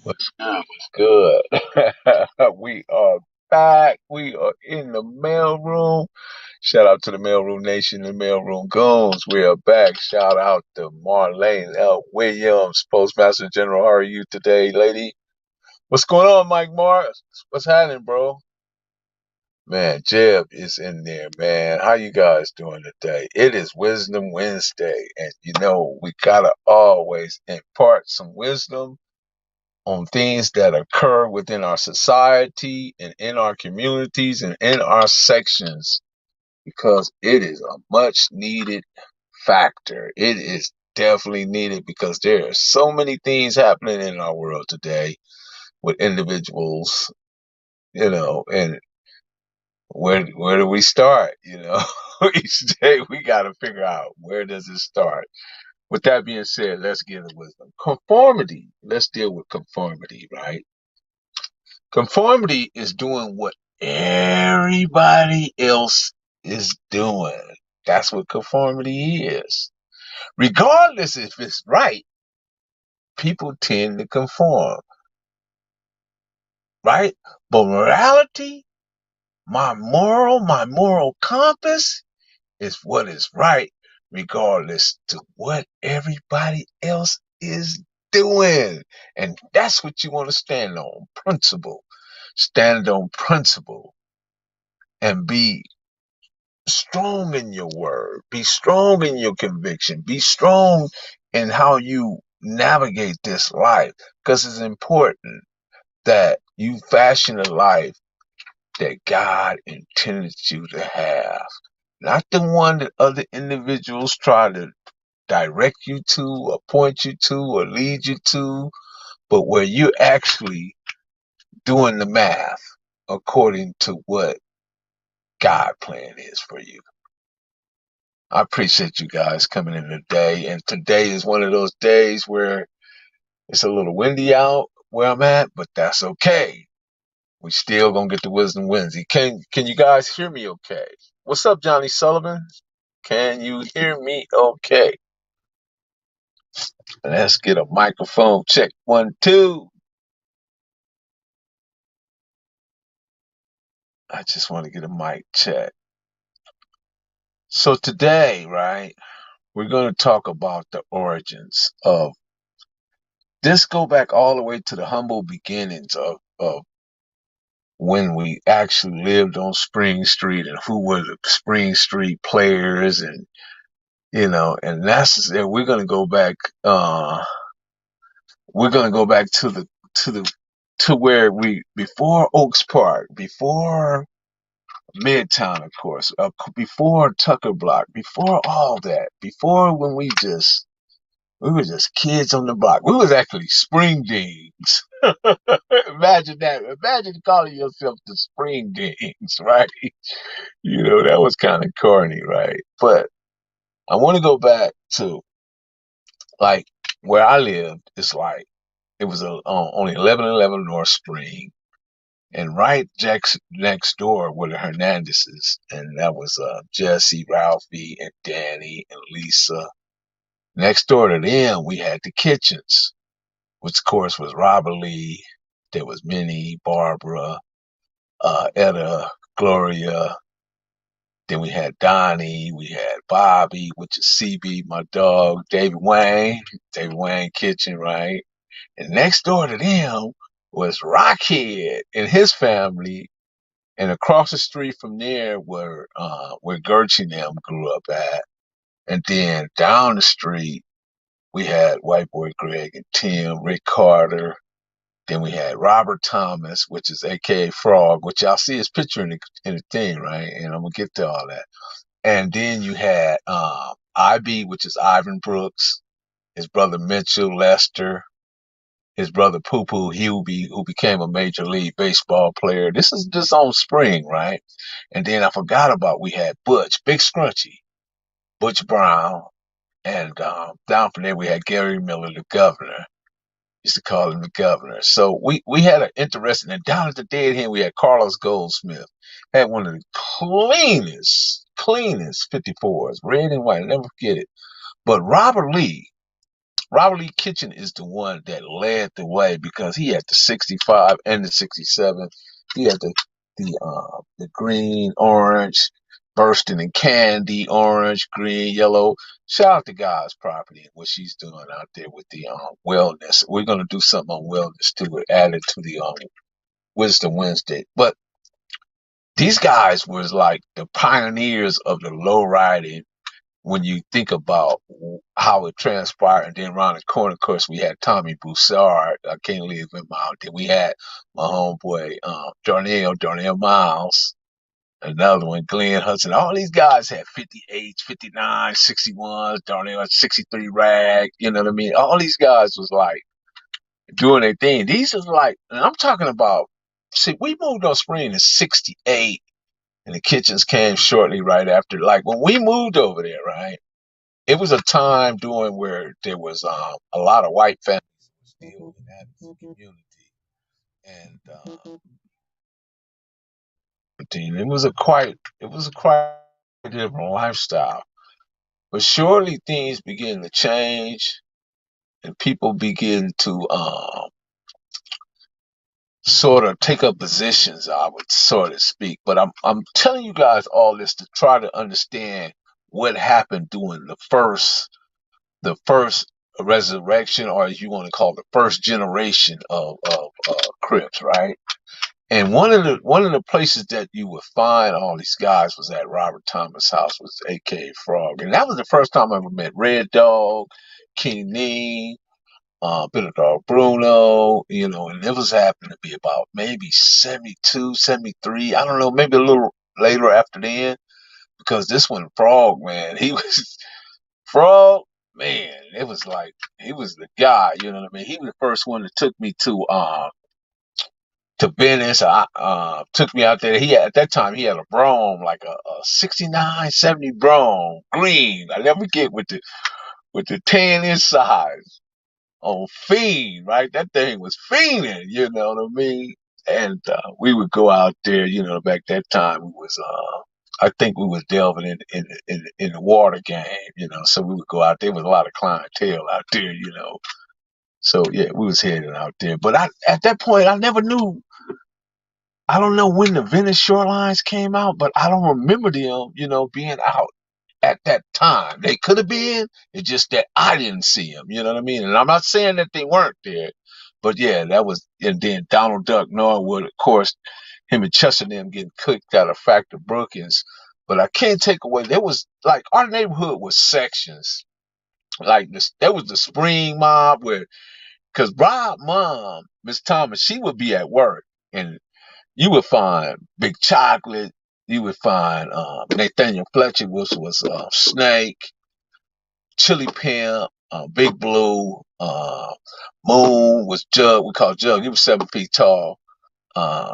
What's good? What's good? We are back. We are in the mailroom. Shout out to the mailroom nation, the mailroom goons. We are back. Shout out to Marlene L. Williams, Postmaster General. How are you today, lady? What's going on, Mike Mars? What's happening, bro? Man, Jeb is in there, man. How you guys doing today? It is Wisdom Wednesday, and we gotta always impart some wisdom on things that occur within our society and in our communities and in our sections because it is a much needed factor. It is definitely needed because there are so many things happening in our world today with individuals, and where do we start? Each day we got to figure out where does it start. With that being said, let's get into wisdom. Conformity. Let's deal with conformity, right? Conformity is doing what everybody else is doing. That's what conformity is. Regardless if it's right, people tend to conform, right? But morality, my moral compass is what is right, regardless to what everybody else is doing. And that's what you want to stand on, principle. Stand on principle and be strong in your word. Be strong in your conviction. Be strong in how you navigate this life because it's important that you fashion a life that God intended you to have. Not the one that other individuals try to direct you to or point you to or lead you to, but where you're actually doing the math according to what God plan is for you. I appreciate you guys coming in today. And today is one of those days where it's a little windy out where I'm at, but that's okay. We still gonna get the wisdom Wednesday. Can you guys hear me okay? What's up, Johnny Sullivan? Can you hear me okay? Let's get a microphone check. 1, 2. I just want to get a mic check. So today, right, we're gonna talk about the origins of this go back all the way to the humble beginnings of when we actually lived on Spring Street and who were the Spring Street players and and we're gonna go back to the to where we before Oaks Park, before Midtown, of course, before Tucker Block, before all that, before when we were just kids on the block. We was actually spring deans. Imagine that. Imagine calling yourself the spring deans, right? That was kind of corny, right? But I want to go back to like where I lived. It's like it was on 1111 North Spring, and right next door were the Hernandezes, and that was Jesse, Ralphie, and Danny, and Lisa. Next door to them, we had the Kitchens, which of course was Robert Lee. There was Minnie, Barbara, Etta, Gloria. Then we had Donnie, we had Bobby, which is CB, my dog, David Wayne Kitchen, right? And next door to them was Rockhead and his family. And across the street from there where Gertrude and them grew up at. And then down the street we had White Boy Greg and Tim, Rick Carter. Then we had Robert Thomas, which is AKA Frog, which y'all see his picture in the thing, right? And I'm gonna get to all that. And then you had IB, which is Ivan Brooks, his brother Mitchell Lester, his brother Poo Poo Hubie, who became a major league baseball player. This is just on Spring, right? And then I forgot about we had Butch, Big Scrunchy, Butch Brown, and down from there we had Gary Miller, the governor. Used to call him the governor. So we had an interesting, and down at the dead end we had Carlos Goldsmith. Had one of the cleanest 54s, red and white. I'll never forget it. But Robert Lee Robert Lee Kitchen is the one that led the way because he had the 65 and the 67. He had the green, orange, bursting in candy, orange, green, yellow. Shout out to God's property and what she's doing out there with the wellness. We're gonna do something on wellness too, added to the Wisdom Wednesday. But these guys was like the pioneers of the low riding when you think about how it transpired. And then around the corner, of course, we had Tommy Broussard. I can't leave him out. Then we had my homeboy, Darnell Miles, another one, Glenn Hudson. All these guys had 58, 59, 61, Darnell had 63 rag. You know what I mean? All these guys was like doing their thing. These is like, and I'm talking about, see, we moved on Spring in 68 and the Kitchens came shortly right after. Like when we moved over there, right? It was a time during where there was a lot of white families still in that community, and it was a quite different lifestyle. But surely things begin to change, and people begin to sort of take up positions. I would sort of speak, but I'm telling you guys all this to try to understand what happened during the first resurrection, or as you want to call it, the first generation of Crips, right? And one of the places that you would find all these guys was at Robert Thomas' house, was AKA Frog, and that was the first time I ever met Red Dog, King Nee, Bitter Dog Bruno, and it was happening to be about maybe 72, 73. I don't know, maybe a little later after then, because this one Frog, man, he was Frog, man, it was like he was the guy, you know what I mean? He was the first one that took me to Venice. Took me out there. At that time he had a Brougham, like a 69, 70 Brougham, green. I never forget with the tan inside on Fiend, right? That thing was fiending, you know what I mean? And we would go out there, back that time we was I think we was delving in the water game, so we would go out there. Was a lot of clientele out there. So yeah, we was heading out there. But at that point I never knew. I don't know when the Venice Shorelines came out, but I don't remember them, being out at that time. They could have been. It's just that I didn't see them. You know what I mean? And I'm not saying that they weren't there, but yeah, that was. And then Donald Duck Norwood, of course, him and Chester and them getting cooked out of Factor Brookings. But I can't take away. There was like our neighborhood was sections. Like this, there was the Spring Mob where, because Rob mom, Miss Thomas, she would be at work and you would find Big Chocolate. You would find Nathaniel Fletcher was Snake, Chili Pimp, Big Blue, Moon was Jug. We call Jug. He was 7 feet tall.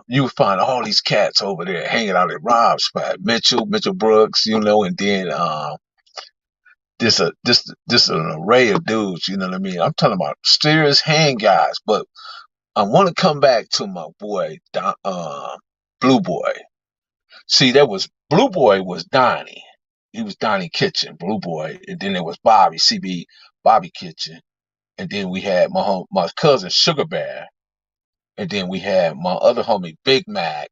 You would find all these cats over there hanging out at Rob's spot. Mitchell Brooks, and then this an array of dudes. You know what I mean? I'm talking about serious hand guys. But I want to come back to my boy Blue Boy. See, there was Blue Boy was Donnie. He was Donnie Kitchen, Blue Boy, and then there was Bobby, CB Bobby Kitchen, and then we had my cousin Sugar Bear, and then we had my other homie Big Mac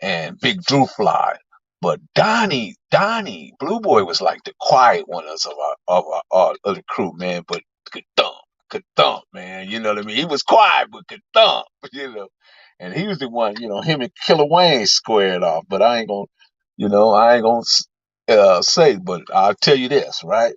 and Big Drew Fly. But Blue Boy was like the quiet one of the crew, man. But could thump, man. You know what I mean? He was quiet, but could thump, And he was the one, him and Killer Wayne squared off. But I ain't gonna say. But I'll tell you this, right?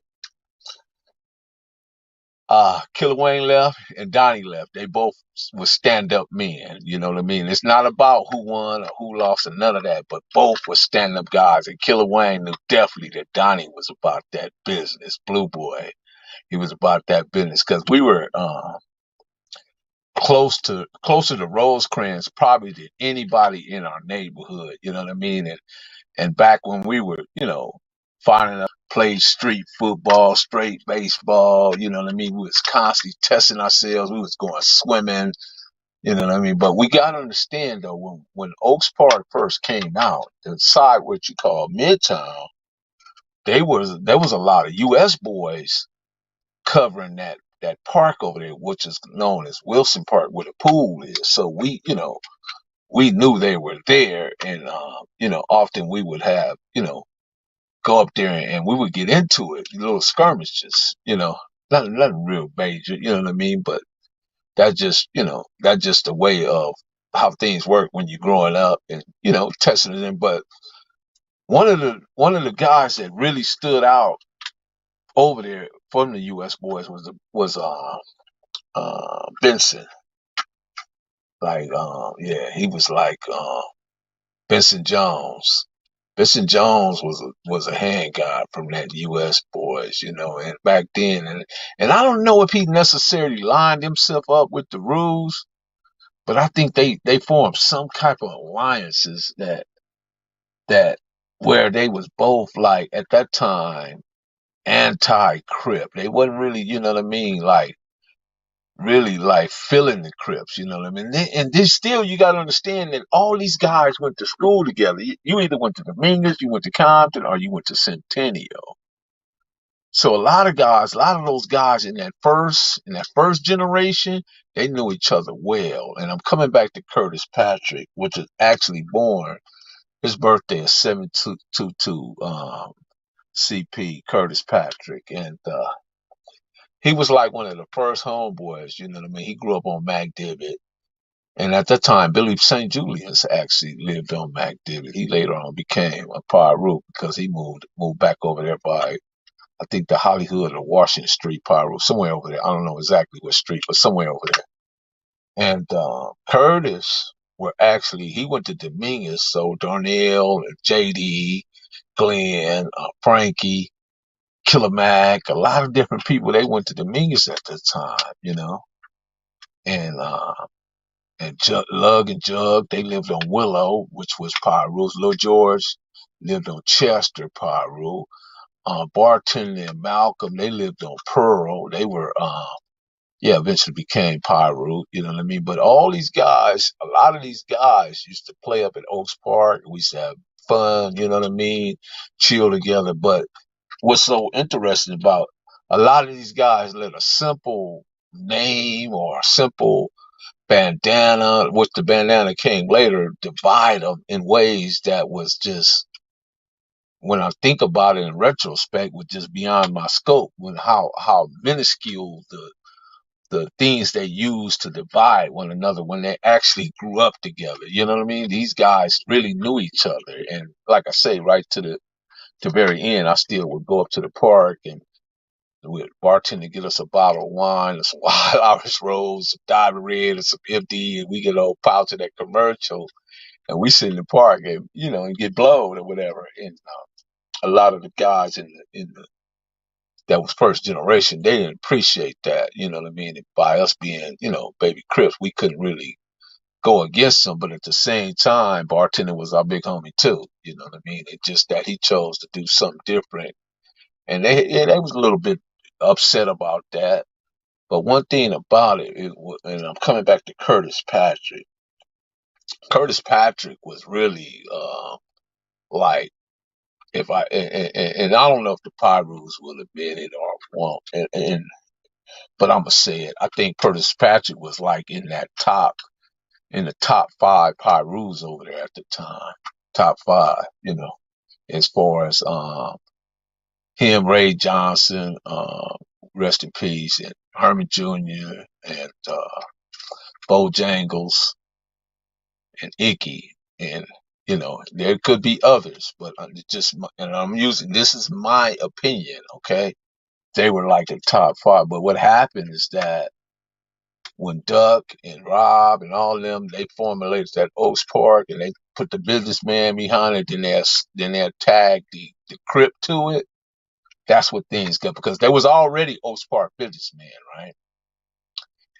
Killer Wayne left and Donnie left. They both were stand up men. You know what I mean? It's not about who won or who lost or none of that, but both were stand up guys. And Killer Wayne knew definitely that Donnie was about that business. Blue Boy, he was about that business because we were closer to Rosecrans probably than anybody in our neighborhood. You know what I mean? And back when we were, finding up, played street football, straight baseball, you know what I mean? We was constantly testing ourselves. We was going swimming, you know what I mean? But we got to understand though, when Oaks Park first came out, the side what you call Midtown, there was a lot of U.S. boys covering that park over there, which is known as Wilson Park, where the pool is. So we knew they were there, and often we would have go up there and we would get into it, little skirmishes, nothing real major, you know what I mean? But that's just a way of how things work when you're growing up and testing it in. But one of the guys that really stood out over there from the U.S. boys was Benson. Like yeah, he was like Benson Jones. Benson Jones was a hand god from that U.S. boys, and back then, and I don't know if he necessarily lined himself up with the rules, but I think they formed some type of alliances that where they was both like at that time anti-Crip. They wasn't really, you know what I mean, like really like feeling the Crips, you know what I mean? And then still you got to understand that all these guys went to school together. You either went to Dominguez, you went to Compton, or you went to Centennial. So a lot of those guys in that first generation, they knew each other well. And I'm coming back to Curtis Patrick, which is actually born. His birthday is 722 CP Curtis Patrick, and he was like one of the first homeboys. You know what I mean? He grew up on MacDivitt, and at that time, Billy St. Julius actually lived on MacDivitt. He later on became a Piru because he moved back over there by I think the Hollywood or Washington Street Piru, somewhere over there. I don't know exactly what street, but somewhere over there. And Curtis were actually he went to Dominguez, so Darnell and JD, Glenn, Frankie, Killer Mac, a lot of different people. They went to Dominguez at the time, and Lug and Jug. They lived on Willow, which was Pyru's. Little George lived on Chester, Pyru. Barton and Malcolm, they lived on Pearl. They were yeah, eventually became Pyru, you know what I mean? But all these guys, a lot of these guys used to play up at Oaks Park. We used to have fun, you know what I mean? Chill together. But what's so interesting about a lot of these guys let a simple name or a simple bandana, which the bandana came later, divide them in ways that was just, when I think about it in retrospect, was just beyond my scope. When how minuscule the things they used to divide one another when they actually grew up together. You know what I mean? These guys really knew each other, and like I say, right to very end, I still would go up to the park and with bartender get us a bottle of wine and some wild Irish rose, some Diamond Red, and some empty, and we get a old pouch of that commercial, and we sit in the park and and get blown or whatever. And a lot of the guys in the that was first generation, they didn't appreciate that. You know what I mean? And by us being baby Crips, we couldn't really go against them, but at the same time, bartender was our big homie too. You know what I mean? It just that he chose to do something different, and they was a little bit upset about that. But one thing about and I'm coming back to Curtis Patrick. Curtis Patrick was really like if and I don't know if the Pyrus will admit it or won't, but I'm gonna say it. I think Curtis Patrick was like in the top five Pyrus over there at the time, top five, as far as him, Ray Johnson, rest in peace, and Herman Jr. and Bojangles and Icky, and there could be others, but and I'm using this is my opinion, okay? They were like the top five, but what happened is that when Duck and Rob and all of them they formulated that Oaks Park and they put the businessman behind it, then they tagged the Crip to it. That's what things got because there was already Oaks Park businessman, right?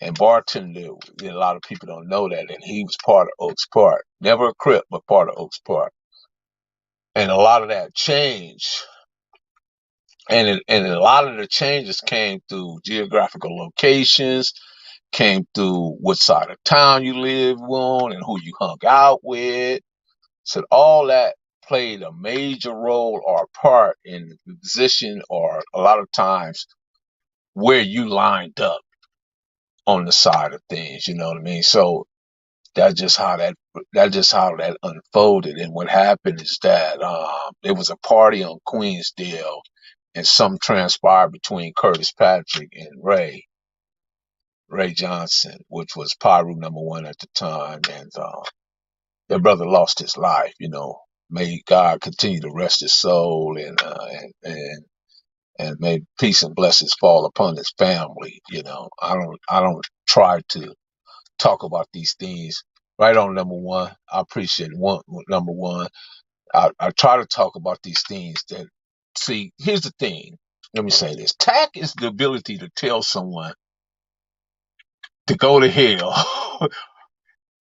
And bartender, a lot of people don't know that, and he was part of Oaks Park. Never a Crip, but part of Oaks Park. And a lot of that change, and a lot of the changes came through geographical locations, came through what side of town you live on, and who you hung out with. So all that played a major role or part in the position, or a lot of times where you lined up on the side of things. You know what I mean? So that's just how that unfolded. And what happened is that there was a party on Queensdale, and something transpired between Curtis Patrick and Ray Johnson, which was Pyru #1 at the time, and their brother lost his life. You know, may God continue to rest his soul, and may peace and blessings fall upon his family. You know, I don't try to talk about these things. Right on #1, I appreciate #1. I try to talk about these things that, see, here's the thing. Let me say this. Tact is the ability to tell someone to go to hell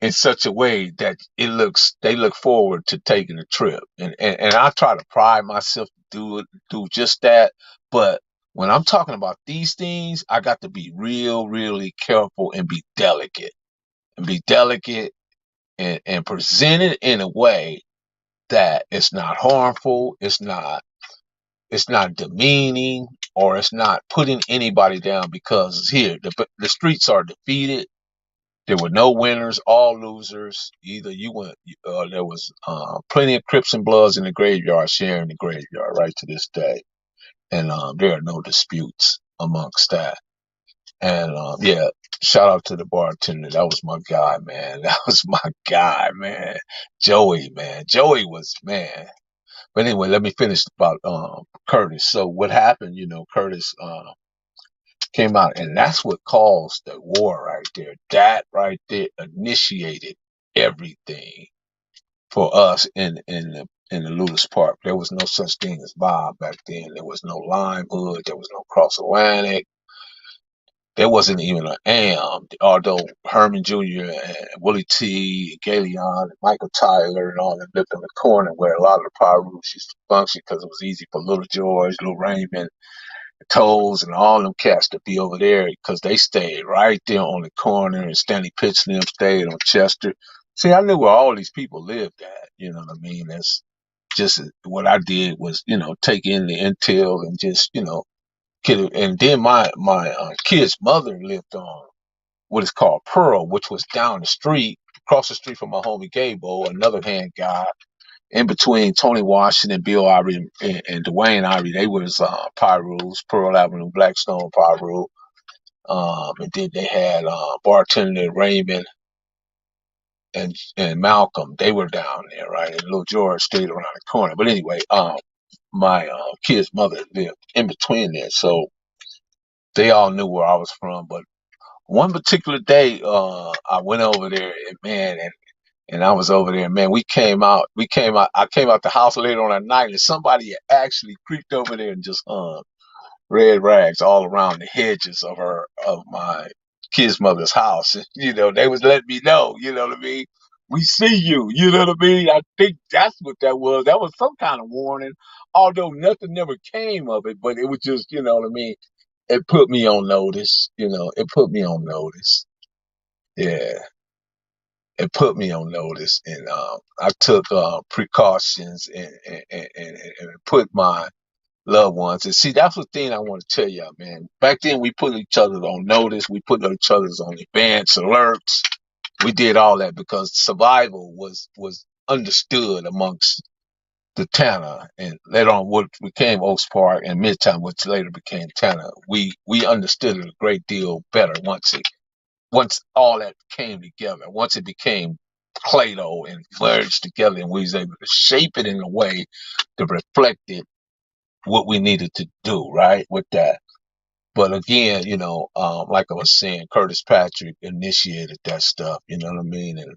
in such a way that they look forward to taking a trip. And I try to pride myself to do just that. But when I'm talking about these things, I got to be really careful and be delicate and present it in a way that it's not harmful, it's not demeaning, or it's not putting anybody down, because here the streets are defeated. There were no winners, all losers. Either you went, there was plenty of Crips and Bloods in the graveyard, sharing the graveyard right to this day, and there are no disputes amongst that. And yeah, shout out to the bartender. That was my guy, man. That was my guy, man. Joey, man. Joey was, man. But anyway, let me finish about Curtis. So what happened? You know, Curtis came out, and that's what caused the war right there. That right there initiated everything for us in the Ludus Park. There was no such thing as Bob back then. There was no Lime Hood. There was no Cross Atlantic. There wasn't even an AM, although Herman Jr. and Willie T, Galeon, and Michael Tyler and all them lived in the corner where a lot of the power roots used to function, because it was easy for Little George, Little Raymond, Toes, and all them cats to be over there, because they stayed right there on the corner, and Stanley Pitts and them stayed on Chester. See, I knew where all these people lived at. You know what I mean? That's just what I did was, take in the intel and just, kid. And then my kid's mother lived on what is called Pearl, which was down the street, across the street from my homie Gabo, another hand guy. In between Tony Washington, Bill Ivory, and Dwayne Ivory, they was Pyrus, Pearl Avenue, Blackstone, Pyru. And then they had bartender Raymond and Malcolm. They were down there, right? And Little George stayed around the corner. But anyway, my kid's mother lived in between there, so they all knew where I was from. But one particular day, I went over there, and man, and I was over there, man. I came out the house later on that night, and somebody had actually creeped over there and just hung red rags all around the hedges of my kid's mother's house. And, they was letting me know, you know what I mean? We see you, you know what I mean? I think that's what that was. That was some kind of warning, although nothing never came of it, but it was just, you know what I mean? It put me on notice, it put me on notice. Yeah, it put me on notice, and I took precautions and put my loved ones. And see, that's the thing I want to tell y'all, man. Back then, we put each other on notice. We put each other on advance alerts. We did all that because survival was understood amongst the Tanner, and later on what became Oaks Park and Midtown, which later became Tanner. We understood it a great deal better once all that came together. Once it became Plato and merged together, and we was able to shape it in a way that reflected what we needed to do, right, with that. But again, like I was saying, Curtis Patrick initiated that stuff, you know what I mean? And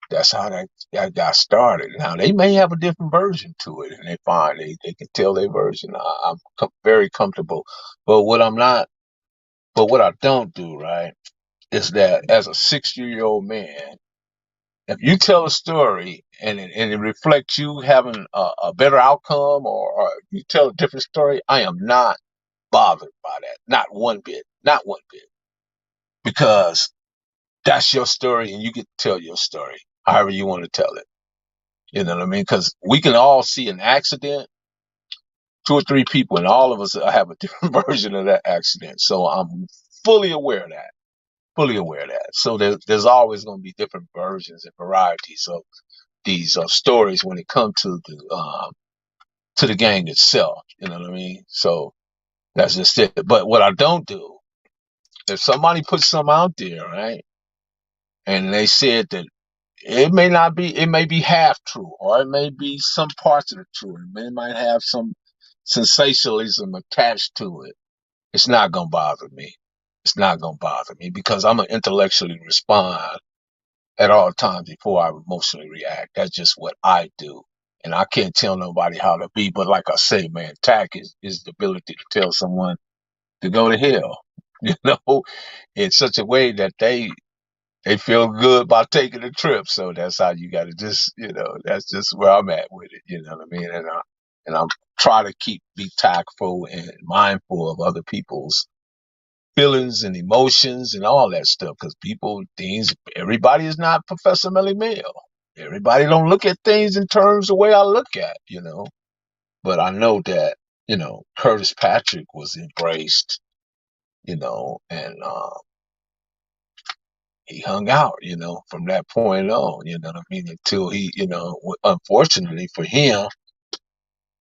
that's how that got started. Now, they may have a different version to it, and they can tell their version. Very comfortable. But what I don't do, right, is that as a 60-year-old man, if you tell a story and it reflects you having a better outcome, or you tell a different story, I am not bothered by that. Not one bit. Not one bit. Because that's your story, and you get to tell your story however you want to tell it. You know what I mean? Because we can all see an accident, two or three people, and all of us have a different version of that accident. So I'm fully aware of that. Fully aware of that. So there's always going to be different versions and varieties of these stories when it comes to the gang itself. You know what I mean? So that's just it. But what I don't do, if somebody puts something out there, right, and they said that it may be half true, or it may be some parts of the truth. It might have some sensationalism attached to it. It's not gonna bother me. It's not gonna bother me because I'm gonna intellectually respond at all times before I emotionally react. That's just what I do. And I can't tell nobody how to be, but like I say, man, tact is the ability to tell someone to go to hell, you know, in such a way that they feel good about taking the trip. So that's how you got to just, that's just where I'm at with it. You know what I mean? And I'm try to be tactful and mindful of other people's feelings and emotions and all that stuff. Cause everybody is not Professor Melly Mel. Everybody don't look at things in terms the way I look at. But I know that, Curtis Patrick was embraced, and, he hung out, from that point on, you know what I mean? Until unfortunately for him,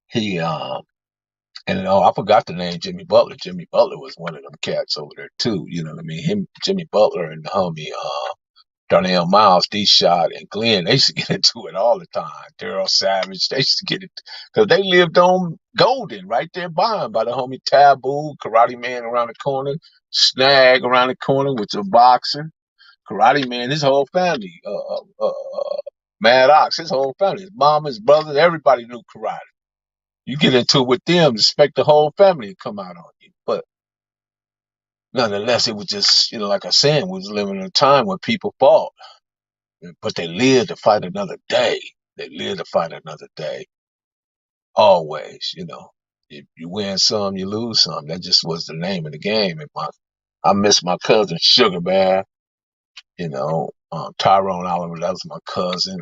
he, and I forgot the name Jimmy Butler. Jimmy Butler was one of them cats over there too, you know what I mean? Jimmy Butler and the homie, Darnell Miles, D-Shot, and Glenn, they used to get into it all the time. Daryl Savage, they used to get it, because they lived on Golden, right there by him, by the homie Taboo, Karate Man around the corner, Snag around the corner with the boxer. Karate Man, his whole family, Mad Ox, his whole family, his mom, his brothers, everybody knew karate. You get into it with them, expect the whole family to come out on you. But nonetheless, it was just, like I said, we was living in a time where people fought, but they lived to fight another day. They lived to fight another day. Always. If you win some, you lose some. That just was the name of the game. I miss my cousin Sugar Bear. Tyrone Oliver, that was my cousin.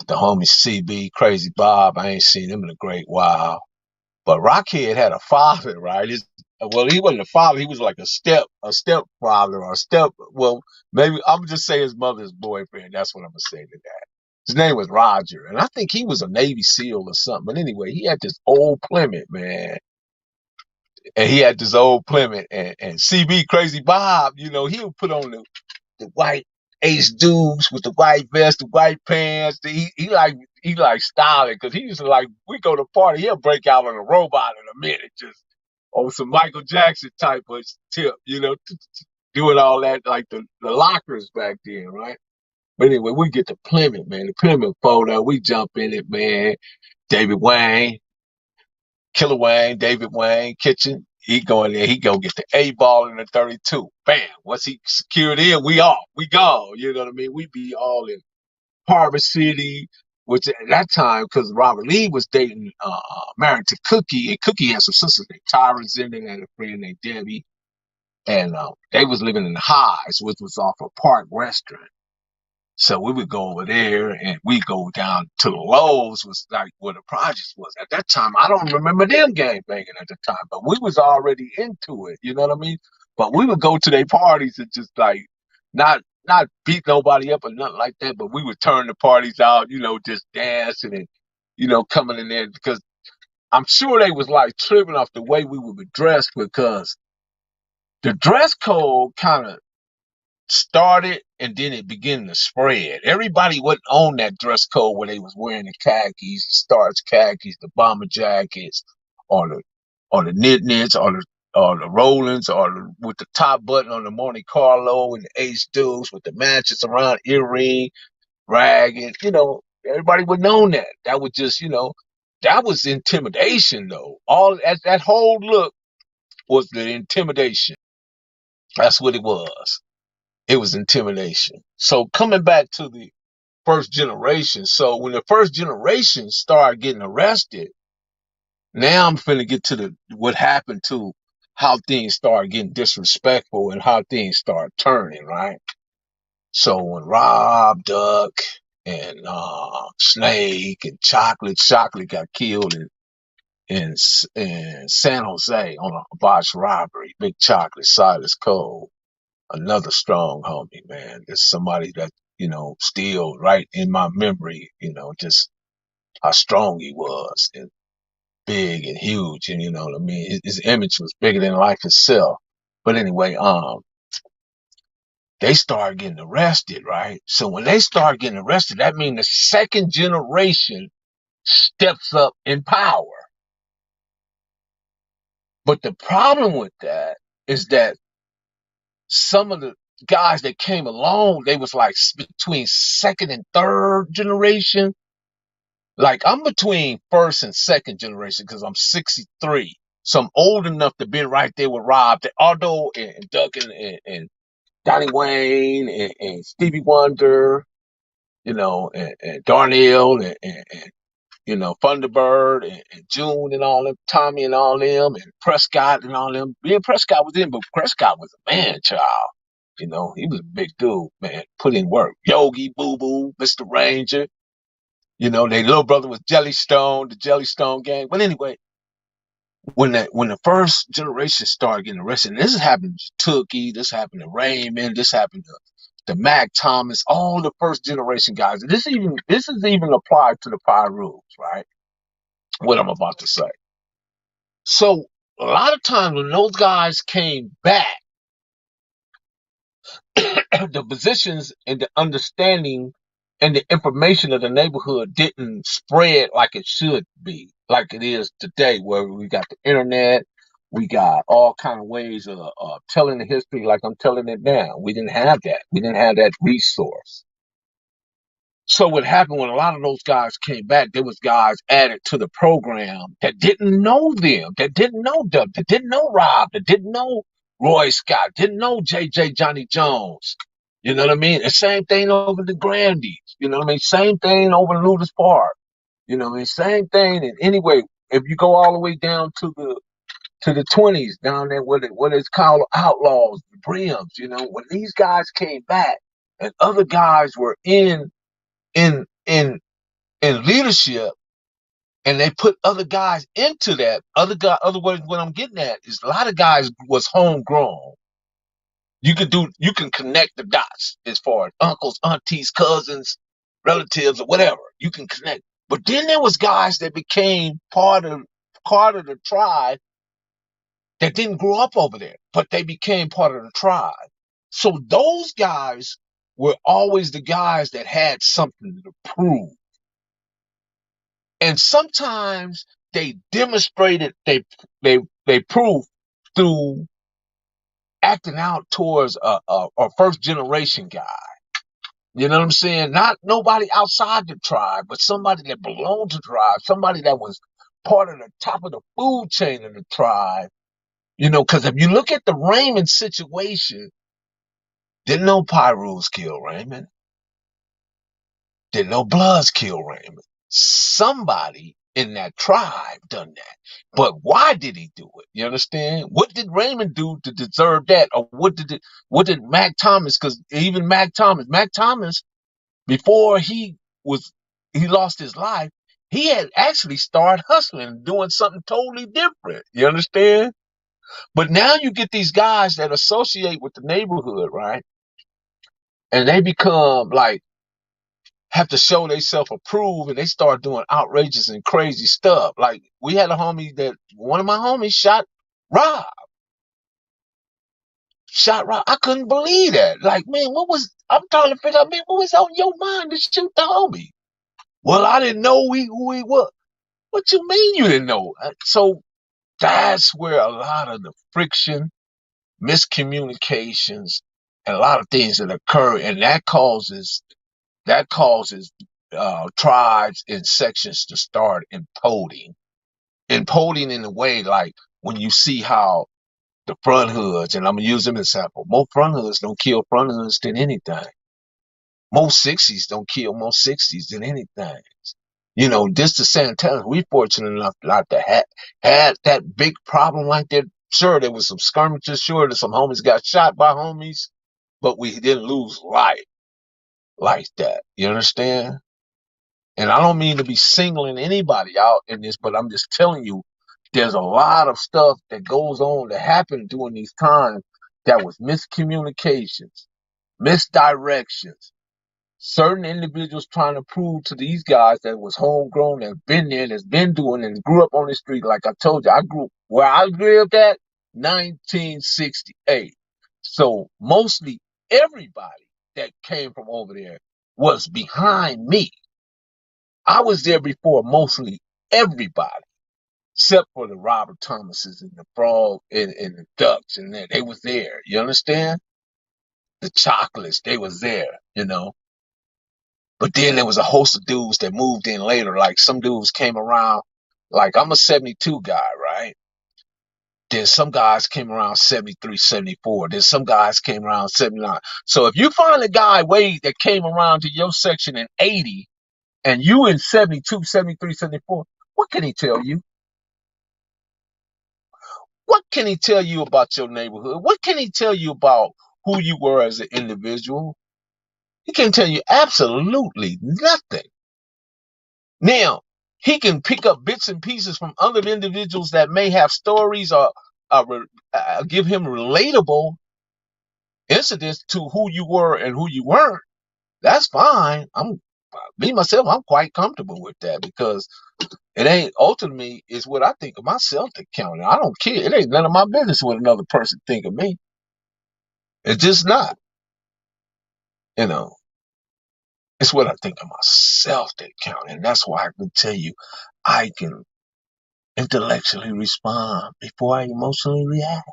The homie CB, Crazy Bob, I ain't seen him in a great while. But Rockhead had a father, right? Well, he wasn't a father, he was like a stepfather or maybe I'm just say his mother's boyfriend. That's what I'm gonna say to that. His name was Roger, and I think he was a Navy SEAL or something. But anyway, he had this old Plymouth, man. And he had this old Plymouth, and CB Crazy Bob, he would put on the white Ace Dukes with the white vest, the white pants. He like styling, because he used to, like, we go to party, he'll break out on a robot in a minute, just on some Michael Jackson type of tip, doing all that, like the lockers back then, right? But anyway, we get to Plymouth, man. The Plymouth photo, we jump in it, man. David Wayne, Killer Wayne, David Wayne, Kitchen. He go in there, he go get the A ball in the 32. Bam. Once he secured in, we off. We go. You know what I mean? We be all in Harbor City, which at that time, because Robert Lee was married to Cookie, and Cookie had some sisters named Tyra Zenden and a friend named Debbie. And they was living in the Highs, which was off a Park Restaurant. So we would go over there, and we go down to the Lowe's, was like where the projects was. At that time, I don't remember them gang banging at the time, but we was already into it. You know what I mean? But we would go to their parties and just like not beat nobody up or nothing like that, but we would turn the parties out, just dancing and, coming in there, because I'm sure they was like tripping off the way we would be dressed, because the dress code kind of started and then it began to spread. Everybody wasn't on that dress code where they was wearing the khakis, the starch khakis, the bomber jackets, or the knit or the Rollins, with the top button on the Monte Carlo and the Ace Dukes with the matches around earring, ragged. Everybody would know that. That was just, that was intimidation though. All that whole look was the intimidation. That's what it was. It was intimidation. So coming back to the first generation. So when the first generation started getting arrested, now I'm finna get to what happened to how things started getting disrespectful and how things start turning, right? So when Rob, Duck, and Snake and Chocolate got killed in San Jose on a botched robbery. Big Chocolate, Silas Cole, another strong homie, man. There's somebody that, still right in my memory, just how strong he was and big and huge. And, you know what I mean? His image was bigger than life itself. But anyway, they start getting arrested, right? So when they start getting arrested, that means the second generation steps up in power. But the problem with that is that some of the guys that came along, they was like between second and third generation. Like I'm between first and second generation because I'm 63. So I'm old enough to be right there with Rob, Aldo and Doug and Donnie Wayne and Stevie Wonder, and Darnell and Thunderbird and June and all them, Tommy and all them, and Prescott and all them. Me and Prescott was in, but Prescott was a man child. He was a big dude, man. Put in work. Yogi, Boo Boo, Mr. Ranger. Their little brother was Jellystone, the Jellystone gang. But anyway, when the first generation started getting arrested, and this happened to Tookie, this happened to Raymond, this happened to Mac Thomas, all the first generation guys. This is even applied to the Pyrus, right? What I'm about to say. So a lot of times when those guys came back, the positions and the understanding and the information of the neighborhood didn't spread like it should be, like it is today, where we got the internet, we got all kind of ways of telling the history like I'm telling it now. We didn't have that. We didn't have that resource. So what happened when a lot of those guys came back, there was guys added to the program that didn't know them, that didn't know Doug, that didn't know Rob, that didn't know Roy Scott, didn't know JJ Johnny Jones. You know what I mean? The same thing over the Grandies. You know what I mean? Same thing over Ludus Park. You know what I mean? Same thing. And anyway, if you go all the way down to the 20s, down there what it's called outlaws, the Brims, when these guys came back and other guys were in in in leadership and they put other guys into that other words, what I'm getting at is a lot of guys was homegrown. You can connect the dots as far as uncles, aunties, cousins, relatives, or whatever. You can connect. But then there was guys that became part of the tribe that didn't grow up over there, but they became part of the tribe. So those guys were always the guys that had something to prove. And sometimes they demonstrated they proof through acting out towards a first generation guy. You know what I'm saying? Not nobody outside the tribe, but somebody that belonged to the tribe, somebody that was part of the top of the food chain of the tribe. Because if you look at the Raymond situation, didn't no Pyrus kill Raymond. Didn't no Bloods kill Raymond. Somebody in that tribe done that. But why did he do it? You understand? What did Raymond do to deserve that? Or what did Mac Thomas, because even Mac Thomas, before he lost his life, he had actually started hustling, doing something totally different. You understand? But now you get these guys that associate with the neighborhood, right? And they become like, have to show they self-approve, and they start doing outrageous and crazy stuff. Like we had a homie that one of my homies Rob. Shot Rob. I couldn't believe that. Like, man, I'm trying to figure out, man, what was on your mind to shoot the homie? Well, I didn't know who he was. What you mean you didn't know? So that's where a lot of the friction, miscommunications, and a lot of things that occur, and that causes tribes and sections to start imploding in a way like when you see how the front hoods, and I'm gonna use them as an example. Most front hoods don't kill front hoods than anything. Most 60s don't kill most 60s than anything. This to San Antonio, we fortunate enough not to had that big problem like that. Sure, there was some skirmishes. Sure, that some homies got shot by homies, but we didn't lose life like that. You understand? And I don't mean to be singling anybody out in this, but I'm just telling you There's a lot of stuff that goes on that happened during these times that was miscommunications, misdirections. Certain individuals trying to prove to these guys that was homegrown, that's been there, that's been doing, and grew up on the street. Like I told you, I grew where I lived at 1968. So mostly everybody that came from over there was behind me. I was there before mostly everybody, except for the Robert Thomases and the Frog and the Ducks, and they was there. You understand? The Chocolates, they was there. But then there was a host of dudes that moved in later. Like some dudes came around. Like I'm a 72 guy, right? Then some guys came around 73, 74. Then some guys came around 79. So if you find a guy, Wade, that came around to your section in 80 and you in 72, 73, 74, what can he tell you? What can he tell you about your neighborhood? What can he tell you about who you were as an individual? He can't tell you absolutely nothing. Now, he can pick up bits and pieces from other individuals that may have stories or give him relatable incidents to who you were and who you weren't. That's fine. Me myself, I'm quite comfortable with that because it ain't ultimately is what I think of myself that counts. I don't care. It ain't none of my business what another person think of me. It's just not. You know, it's what I think of myself that counts, and that's why I can tell you, I can intellectually respond before I emotionally react.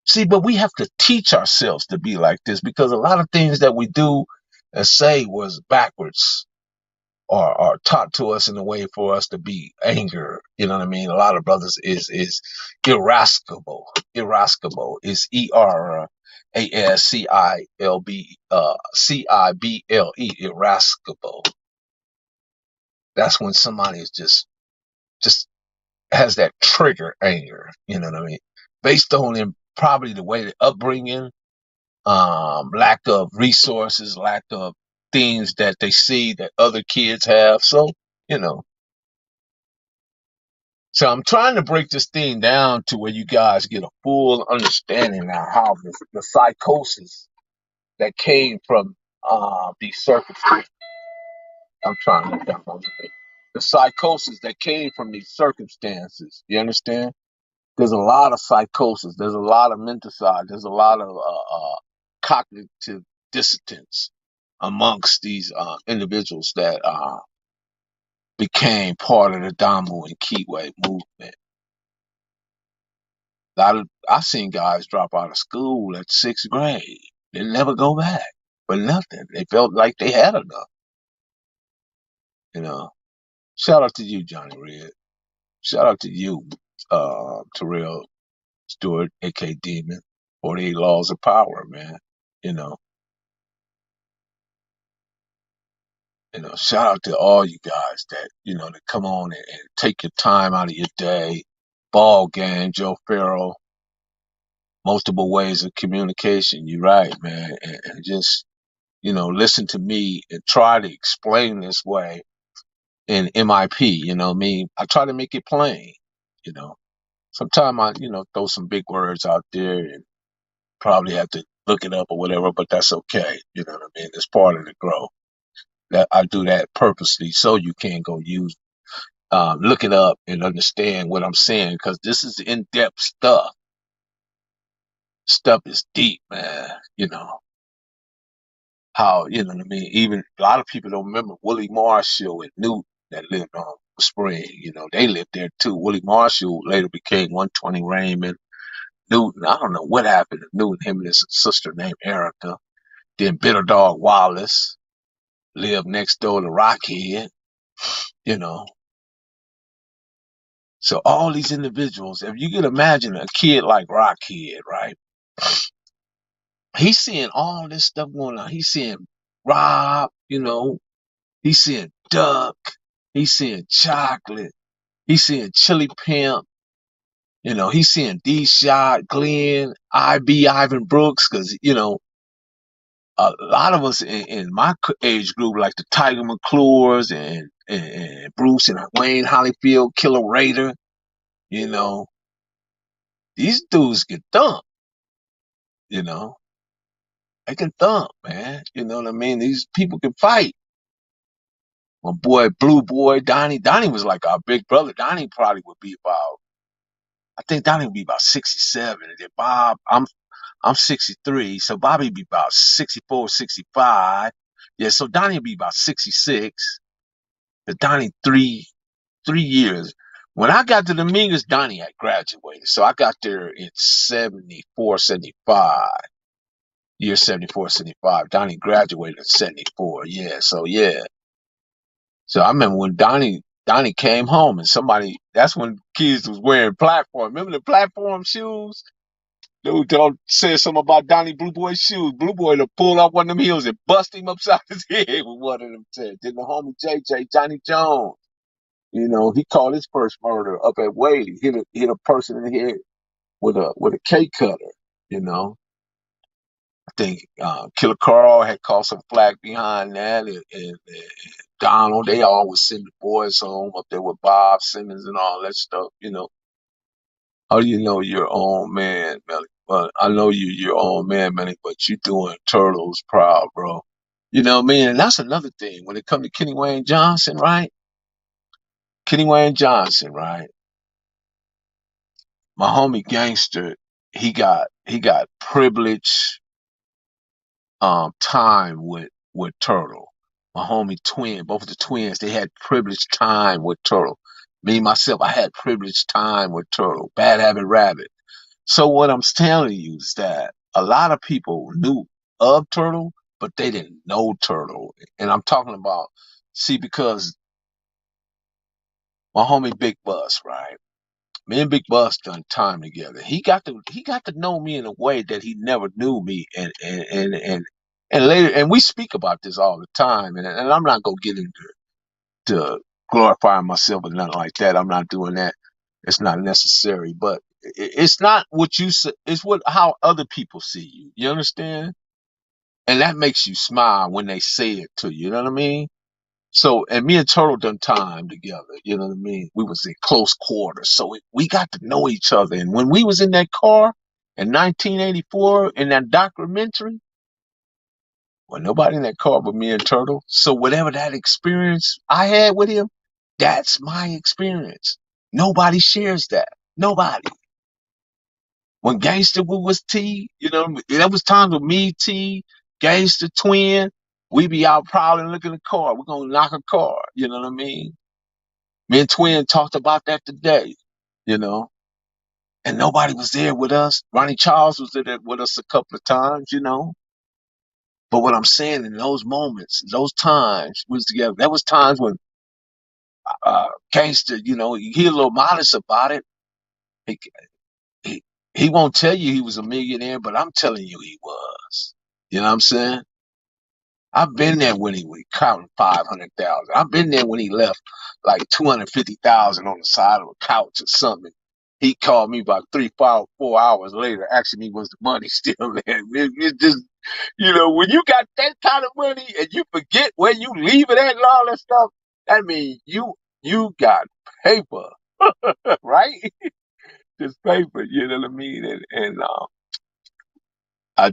See, but we have to teach ourselves to be like this because a lot of things that we do and say was backwards or taught to us in a way for us to be anger. You know what I mean? A lot of brothers is irascible. Irascible is Cible, irascible. That's when somebody is just has that trigger anger, you know what I mean? Based on them, probably the way the upbringing, lack of resources, lack of things that they see that other kids have. So, you know, so I'm trying to break this thing down to where you guys get a full understanding of how the psychosis that came from these circumstances. I'm trying to look down on it. The psychosis that came from these circumstances. You understand? There's a lot of psychosis. There's a lot of menticide. There's a lot of cognitive dissonance amongst these individuals that became part of the Damu and Kiwe movement. I've seen guys drop out of school at 6th grade. They never go back for nothing. They felt like they had enough. You know. Shout out to you, Johnny Red. Shout out to you, Terrell Stewart, aka Demon. 48 Laws of Power, man. You know. Shout out to all you guys that, that come on and take your time out of your day. Ball game, Joe Farrell, multiple ways of communication. You're right, man. And just, listen to me and try to explain this way in MIP, I try to make it plain, you know. Sometimes I, throw some big words out there and probably have to look it up or whatever, but that's okay. You know what I mean? It's part of the growth. That I do that purposely so you can go use look it up and understand what I'm saying because this is in-depth stuff. Stuff is deep, man. How, what I mean? Even a lot of people don't remember Willie Marshall and Newton that lived on Spring. They lived there too. Willie Marshall later became 120 Raymond. Newton, I don't know what happened to Newton, him and his sister named Erica. Then Bitter Dog Wallace lived next door to Rockhead, you know. So all these individuals, if you can imagine a kid like Rockhead, right? He's seeing all this stuff going on. He's seeing Rob, he's seeing Duck, he's seeing Chocolate, he's seeing Chili Pimp, he's seeing D-Shot, Glenn, IB, Ivan Brooks, because, a lot of us in my age group, like the Tiger McClures and Bruce and Wayne Holyfield, Killer Raider, you know, these dudes get thumped, you know. They can thump, man. You know what I mean? These people can fight. My boy, Blue Boy, Donnie. Donnie was like our big brother. Donnie probably would be about, I think Donnie would be about 67. And then Bob, I'm 63. So Bobby would be about 64, 65. Yeah, so Donnie would be about 66. But Donnie, three years. When I got to the Mingus, Donnie had graduated. So I got there in 74, 75. Year 74, 75. Donnie graduated in 74. Yeah, so yeah. So I remember when Donnie came home and somebody, that's when kids was wearing platform. Remember the platform shoes? Dude don't say something about Donnie Blue Boy's shoes. Blue Boy to pull off one of them heels and bust him upside his head with one of them said. Then the homie JJ, Johnny Jones, he caught his first murder up at Wade. Hit a person in the head with a K cutter, you know. I think Killer Carl had caught some flack behind that, and Donald, they always send the boys home up there with Bob Simmons and all that stuff, you know. How do you know your own man, Melly? Well, I know your own man, Melly, but you doing Turtles proud, bro. You know what I mean? And that's another thing. When it comes to Kenny Wayne Johnson, right? Kenny Wayne Johnson, right? My homie Gangster, he got privilege time with Turtle. My homie twin, both of the twins, they had privileged time with Turtle. Me myself, I had privileged time with Turtle. Bad Habit Rabbit. So what I'm telling you is that a lot of people knew of Turtle, but they didn't know Turtle. And I'm talking about, see, because my homie Big Bus, right? Me and Big Bus done time together. He got to know me in a way that he never knew me, and later, and we speak about this all the time. And I'm not gonna get into to glorifying myself or nothing like that. I'm not doing that. It's not necessary. But it's not what you say. It's what how other people see you. You understand? And that makes you smile when they say it to you. You know what I mean? So, and me and Turtle done time together. You know what I mean? We was in close quarters, so we got to know each other. And when we was in that car in 1984 in that documentary, well, nobody in that car but me and Turtle. So whatever that experience I had with him, that's my experience. Nobody shares that. Nobody. When Gangster was T, there was times with me, T, Gangster Twin, we be out prowling looking at the car. We're gonna knock a car. You know what I mean? Me and Twin talked about that today, you know, and nobody was there with us. Ronnie Charles was there with us a couple of times, you know. But what I'm saying in those moments, those times we was together. There was times when Gangster, you hear a little modest about it. He, he he won't tell you he was a millionaire, but I'm telling you he was. You know what I'm saying? I've been there when he was counting 500,000. I've been there when he left like 250,000 on the side of a couch or something. He called me about 3, 4 hours later, asking me was the money still there. It just, when you got that kind of money and you forget where you leave it at and all that stuff, that means you got paper, right? Just paper, you know what I mean? And I,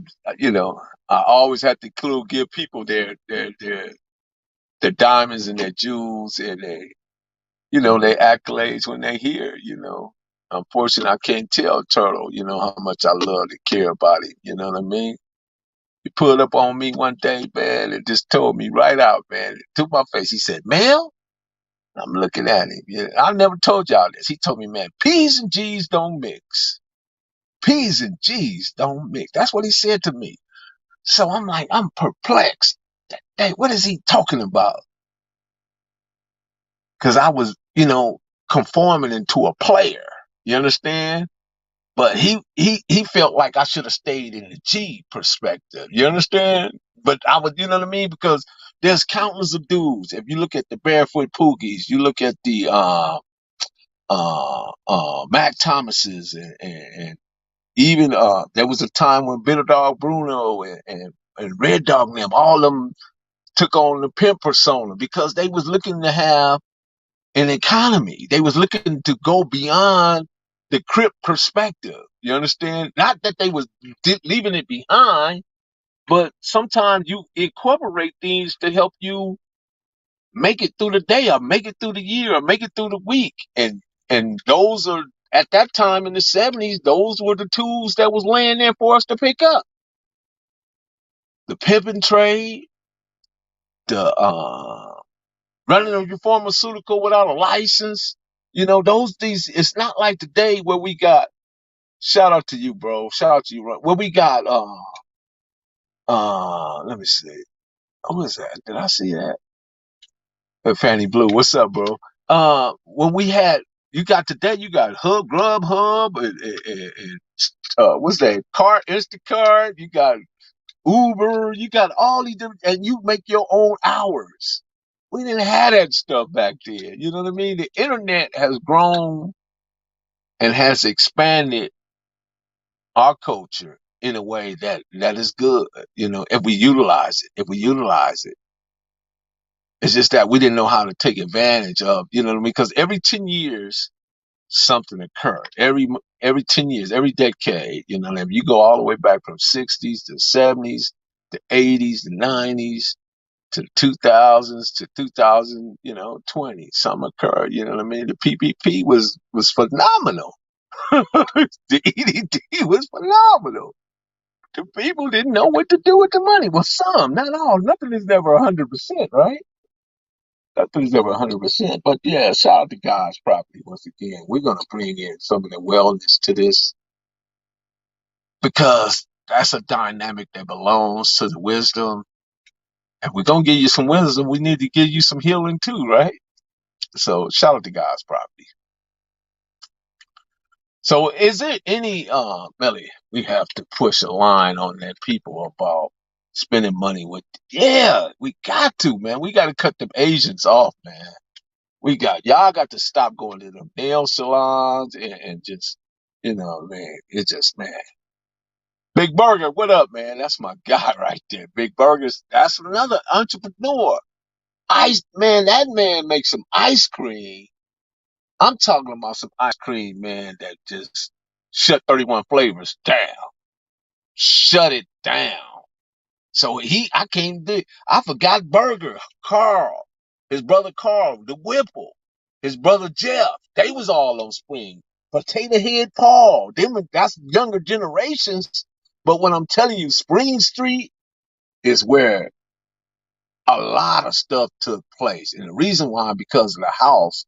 I always have to give people their diamonds and their jewels and their accolades when they hear, Unfortunately, I can't tell Turtle, how much I love and care about him. You know what I mean? He pulled up on me one day, man, and just told me right out, man, to my face. He said, Mel? I'm looking at him. Yeah, I never told y'all this. He told me, man, P's and G's don't mix. P's and G's don't mix. That's what he said to me. So I'm like, I'm perplexed. Hey, what is he talking about? Because I was, conforming into a player. You understand? But he felt like I should have stayed in the G perspective. You understand? But I would, you know what I mean? Because there's countless of dudes. If you look at the Barefoot Poogies, you look at the Mac Thomases, and even there was a time when Bitter Dog Bruno and and Red Dog and them, all of them took on the pimp persona because they was looking to have an economy. They was looking to go beyond the Crip perspective. You understand? Not that they was leaving it behind, but sometimes you incorporate things to help you make it through the day or make it through the year or make it through the week. And those are at that time in the 70s, those were the tools that was laying there for us to pick up. The pimping trade, the running a pharmaceutical without a license. You know, those things, it's not like today where we got, shout out to you, bro. Shout out to you, where we got let me see. What was that? Did I see that? Fanny Blue, what's up, bro? When we had, you got today, you got Hub, Grubhub, and what's that? Cart, Instacart, you got Uber, you got all these different, and you make your own hours. We didn't have that stuff back then. You know what I mean? The internet has grown and has expanded our culture in a way that is good. You know, if we utilize it, it's just that we didn't know how to take advantage of. You know what I mean? Because every 10 years something occurred. Every 10 years, every decade. You know what I mean? You go all the way back from 60s to 70s to 80s to 90s to 2000s to 2000, 20, something occurred. You know what I mean? The PPP was phenomenal. The EDD was phenomenal. The people didn't know what to do with the money. Well, some, not all. Nothing is never 100%, right? Nothing is ever 100%. But yeah, shout out to God's property once again. We're gonna bring in some of the wellness to this because that's a dynamic that belongs to the wisdom. And we're gonna give you some wisdom. We need to give you some healing too, right? So shout out to God's property. So is it any Melly, we have to push a line on that people about spending money with, yeah, we got to, man. We gotta cut them Asians off, man. Y'all got to stop going to them nail salons and just, man, it's just, man. Big Burger, what up, man? That's my guy right there. Big Burgers, that's another entrepreneur. Man, that man makes some ice cream. I'm talking about some ice cream, man, that just shut 31 flavors down. Shut it down. So I came to, I forgot Burger, Carl, his brother Carl, the Whipple, his brother Jeff. They was all on Spring. Potato Head Paul, that's younger generations. But when I'm telling you, Spring Street is where a lot of stuff took place. And the reason why, because of the house,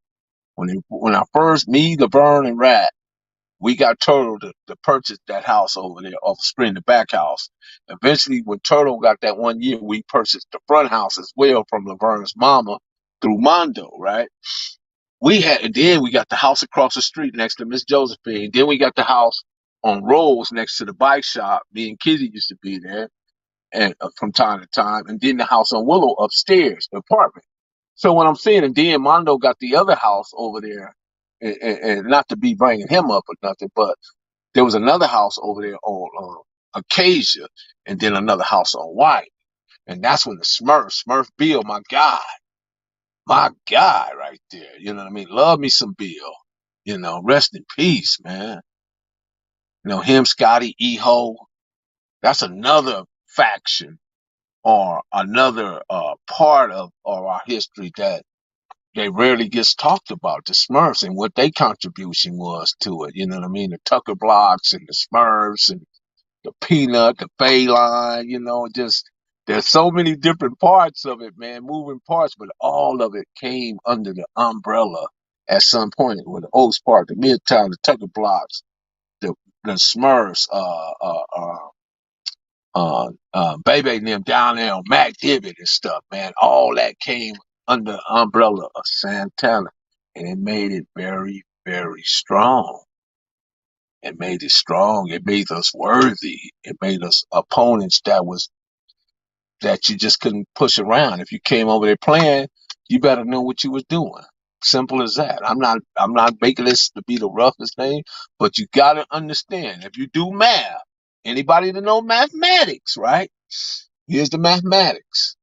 when I first, me, Laverne, and Rat, we got Turtle to purchase that house over there off Spring, the back house. Eventually, when Turtle got that 1 year, we purchased the front house as well from Laverne's mama through Mondo, right? And then we got the house across the street next to Miss Josephine. Then we got the house on Rolls next to the bike shop. Me and Kitty used to be there and from time to time. And then the house on Willow upstairs, the apartment. So what I'm saying, and then Mondo got the other house over there, and not to be bringing him up or nothing, but there was another house over there on Acacia, and then another house on White. And that's when the Smurf Bill, my guy right there. You know what I mean? Love me some Bill. Rest in peace, man. Him, Scotty, Eho. That's another faction or another part of our history that they rarely gets talked about, the Smurfs and what their contribution was to it. You know what I mean? The Tucker Blocks and the Smurfs and the Peanut, the Phaline, just there's so many different parts of it, man, moving parts, but all of it came under the umbrella at some point with the Oaks Park, the Midtown, the Tucker Blocks, the Smurfs, Baby and them down there on Mac Dibbit and stuff, man. All that came under the umbrella of Santana, and it made it very, very strong. It made it strong. It made us worthy. It made us opponents that you just couldn't push around. If you came over there playing, you better know what you was doing. Simple as that. I'm not making this to be the roughest thing, but you gotta understand if you do math, anybody that know mathematics, right? Here's the mathematics.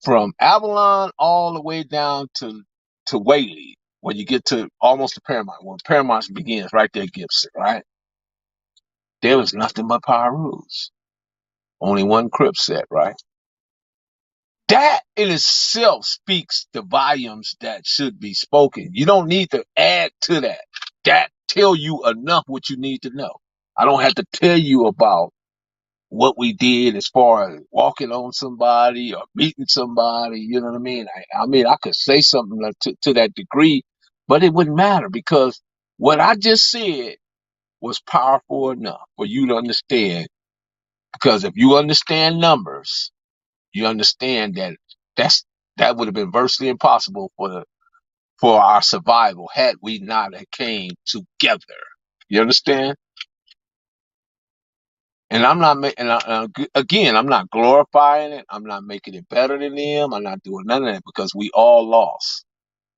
From Avalon all the way down to Whaley, when you get to almost to Paramount, when Paramount begins, right there, Gibson, right? There was nothing but Pyrus. Only one Crip set, right? That in itself speaks the volumes that should be spoken. You don't need to add to that. That tell you enough what you need to know. I don't have to tell you about what we did as far as walking on somebody or meeting somebody. You know what I mean? I mean, I could say something to that degree, but it wouldn't matter because what I just said was powerful enough for you to understand. Because if you understand numbers, you understand that that's that would have been virtually impossible for our survival had we not have came together. You understand? And I'm not making, again, I'm not glorifying it. I'm not making it better than them. I'm not doing none of that because we all lost.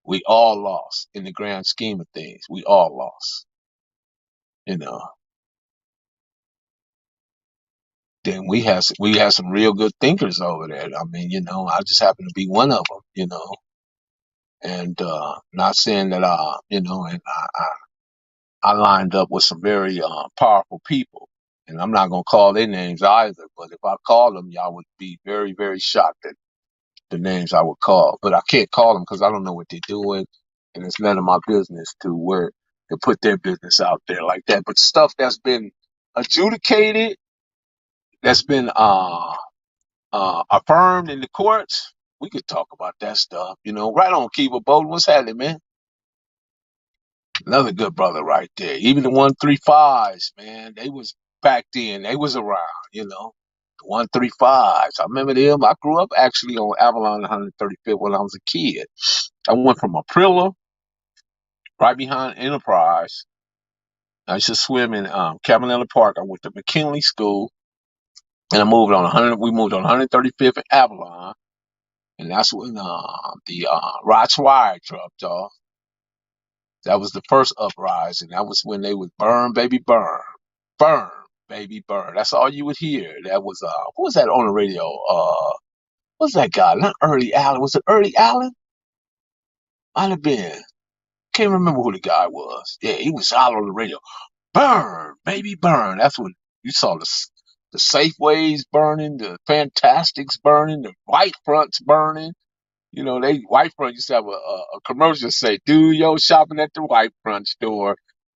We all lost in the grand scheme of things. We all lost. You know. Then we had some real good thinkers over there. I mean, I just happen to be one of them. And not saying that and I lined up with some very powerful people. And I'm not gonna call their names either, but if I call them, y'all would be very, very shocked at the names I would call. But I can't call them because I don't know what they're doing, and it's none of my business to put their business out there like that. But stuff that's been adjudicated, that's been affirmed in the courts, we could talk about that stuff. Right on, Kiva Bowden. What's happening, man? Another good brother right there. Even the 135s, man, they was back then. They was around, The 135s. I remember them. I grew up actually on Avalon 135th when I was a kid. I went from Aprilla right behind Enterprise. I used to swim in Cabanela Park. I went to McKinley School, and we moved on 135th and Avalon, and that's when the Roch Wire dropped off. That was the first uprising. That was when they would burn, baby, burn, burn, baby, burn. That's all you would hear. That was what was that on the radio? What's that guy? Not Early Allen. Was it Early Allen? Might have been. Can't remember who the guy was. Yeah, he was out on the radio. Burn, baby, burn. That's when you saw the Safeways burning, the Fantastics burning, the White Fronts burning. They White Front used to have a commercial say, "Do your shopping at the White Front store."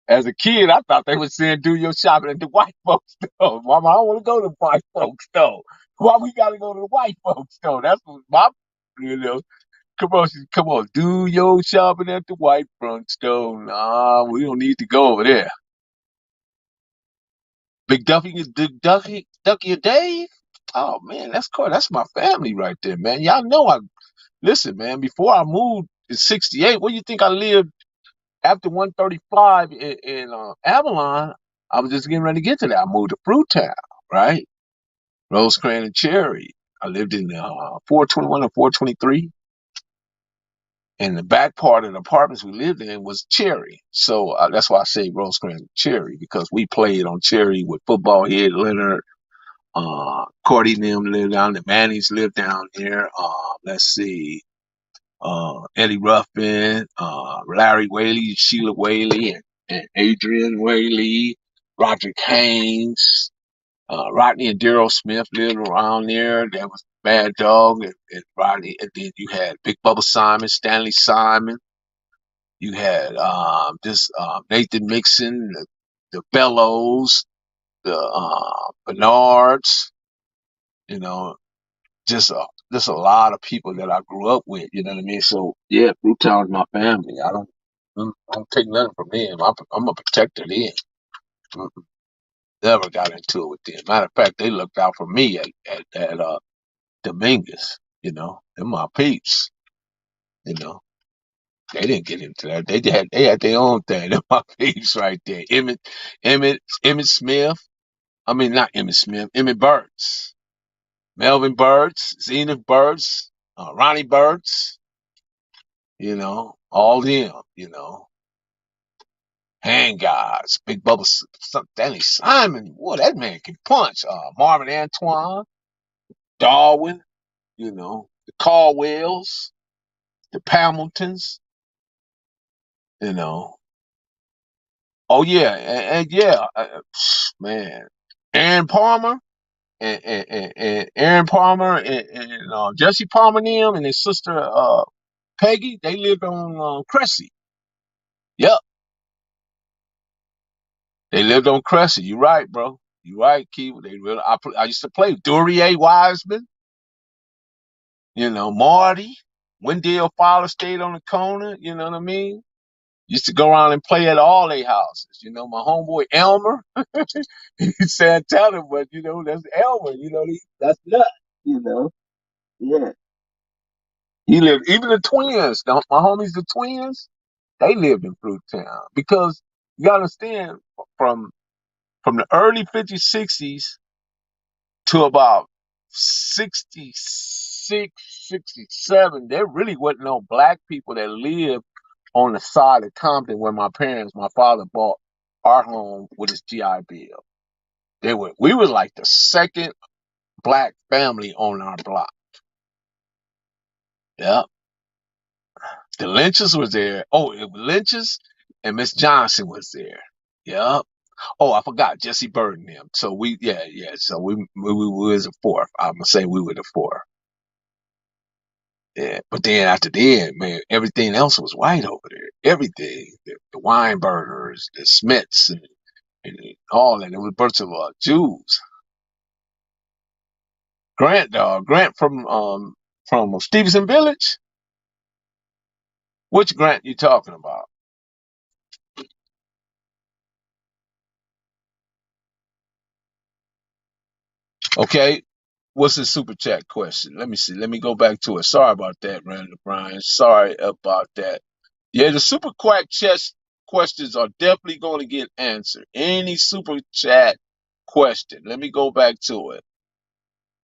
As a kid, I thought they were saying, "Do your shopping at the white folks store." Mama, I don't want to go to the white folks store. Why we got to go to the white folks store? That's what my, commercial. Come on, do your shopping at the white front store. Nah, we don't need to go over there. Ducky and Dave. Oh man, that's cool. That's my family right there, man. Y'all know listen, man, before I moved in '68, where you think I lived after 135 in Avalon? I was just getting ready to get to that. I moved to Fruitown, right? Rosecrans and Cherry. I lived in 421 and 423. And the back part of the apartments we lived in was Cherry. So that's why I say Rosecrans and Cherry, because we played on Cherry with football head Leonard. Cordy and them lived down there. Manny's lived down there. Let's see. Eddie Ruffin, Larry Whaley, Sheila Whaley, and Adrian Whaley, Roger Haynes, Rodney and Daryl Smith lived around there. There was Bad Dog and Rodney, and then you had Big Bubba Simon, Stanley Simon. You had this Nathan Mixon, the Bellows, the Bernards. You know, just a lot of people that I grew up with. You know what I mean? So yeah, Fruitown is my family. I don't take nothing from them. I'm a protector of them. Mm-mm. Never got into it with them. Matter of fact, they looked out for me at Dominguez. They're my peeps. You know, they didn't get into that. They had their own thing. They're my peeps right there. Emmett Smith. I mean, not Emmett Smith. Emmett Burks, Melvin Burks, Zenith Burks, Ronnie Burks. All them, hand guys, Big Bubba, Danny Simon, boy, that man can punch. Marvin Antoine, Darwin, the Caldwells, the Hamiltons, you know. Oh yeah, and yeah, man, Aaron Palmer and Aaron Palmer and Jesse Palmer and them and his sister Peggy, they lived on Cressy. Yep, they lived on Cressy. You right, bro. You right, Key. They really. I used to play Duryea Wiseman. Marty. Wendell Fowler stayed on the corner. You know what I mean? Used to go around and play at all their houses. My homeboy Elmer, he's Santana, but that's Elmer. That's nuts. Yeah. He lived. Even the twins, my homies, the twins, they lived in Fruittown because you gotta understand from the early 50s, 60s to about 66, 67, there really wasn't no black people that lived on the side of Compton where my father bought our home with his GI Bill. We were like the second black family on our block. Yeah. The Lynches was there. Oh, it was Lynches and Miss Johnson was there. Yeah. Oh, I forgot Jesse Bird and them. So yeah. So we was a fourth. I'm gonna say we were the fourth. Yeah, but then after then, man, everything else was white over there. Everything, the Weinbergers, the Smiths, and all that. There was a bunch of Jews. Grant from Stevenson Village. Which Grant you talking about? Okay, what's the super chat question? Let me see. Let me go back to it. Sorry about that, Randall Bryan. Sorry about that. Yeah, the super quack chess questions are definitely going to get answered. Any super chat question. Let me go back to it.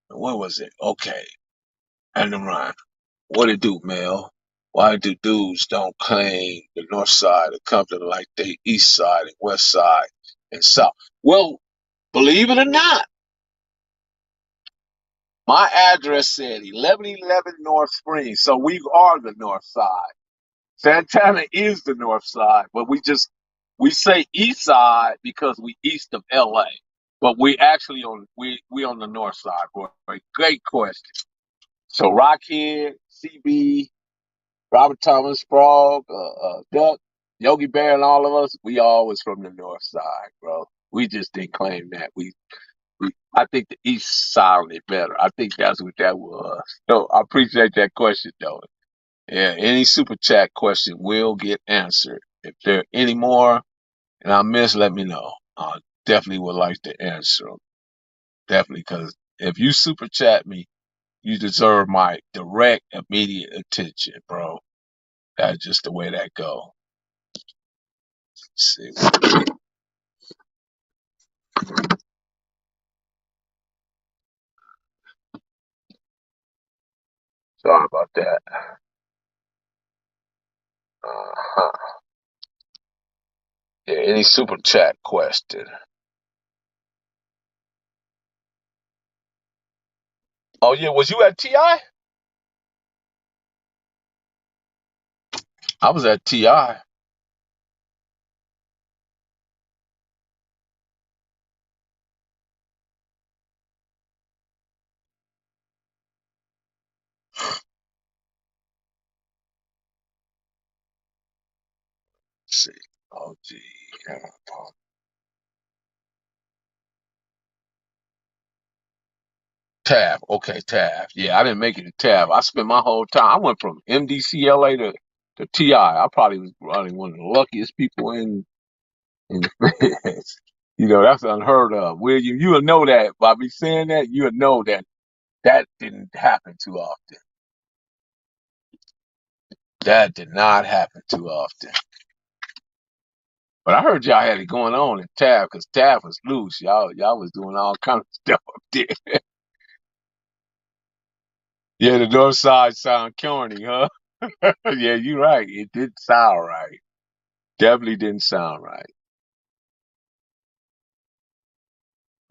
What was it? Okay. Randall Bryan. What it do, Mel? Why do dudes don't claim the north side of Compton like they east side and west side and south? Well, believe it or not, my address said 1111 North Springs, so we are the north side. Santana is the north side, but we say east side because we east of LA. But we on the north side, boy. Great question. So Rockhead, CB, Robert Thomas, Frog, Duck, Yogi Bear, and all of us, we all was from the north side, bro. We just didn't claim that. I think the east sounded better. I think that's what that was. So I appreciate that question, though. Yeah, any super chat question will get answered. If there are any more and I miss, let me know. I definitely would like to answer them. Definitely, because if you super chat me, you deserve my direct, immediate attention, bro. That's just the way that go. Let's see. Sorry about that. Uh-huh. Yeah, any super chat question? Oh yeah, was you at TI? I was at TI. Let's see. Oh gee. Tab. Okay, Tab. Yeah, I didn't make it to Tab. I spent my whole time. I went from MDCLA to TI. I probably was probably one of the luckiest people in the feds. That's unheard of. William, you'll know that by me saying that, you'll know that that didn't happen too often. That did not happen too often. But I heard y'all had it going on in Tab because Tab was loose. Y'all was doing all kind of stuff up there. Yeah, the north side sound corny, huh? Yeah, you're right. It didn't sound right. Definitely didn't sound right.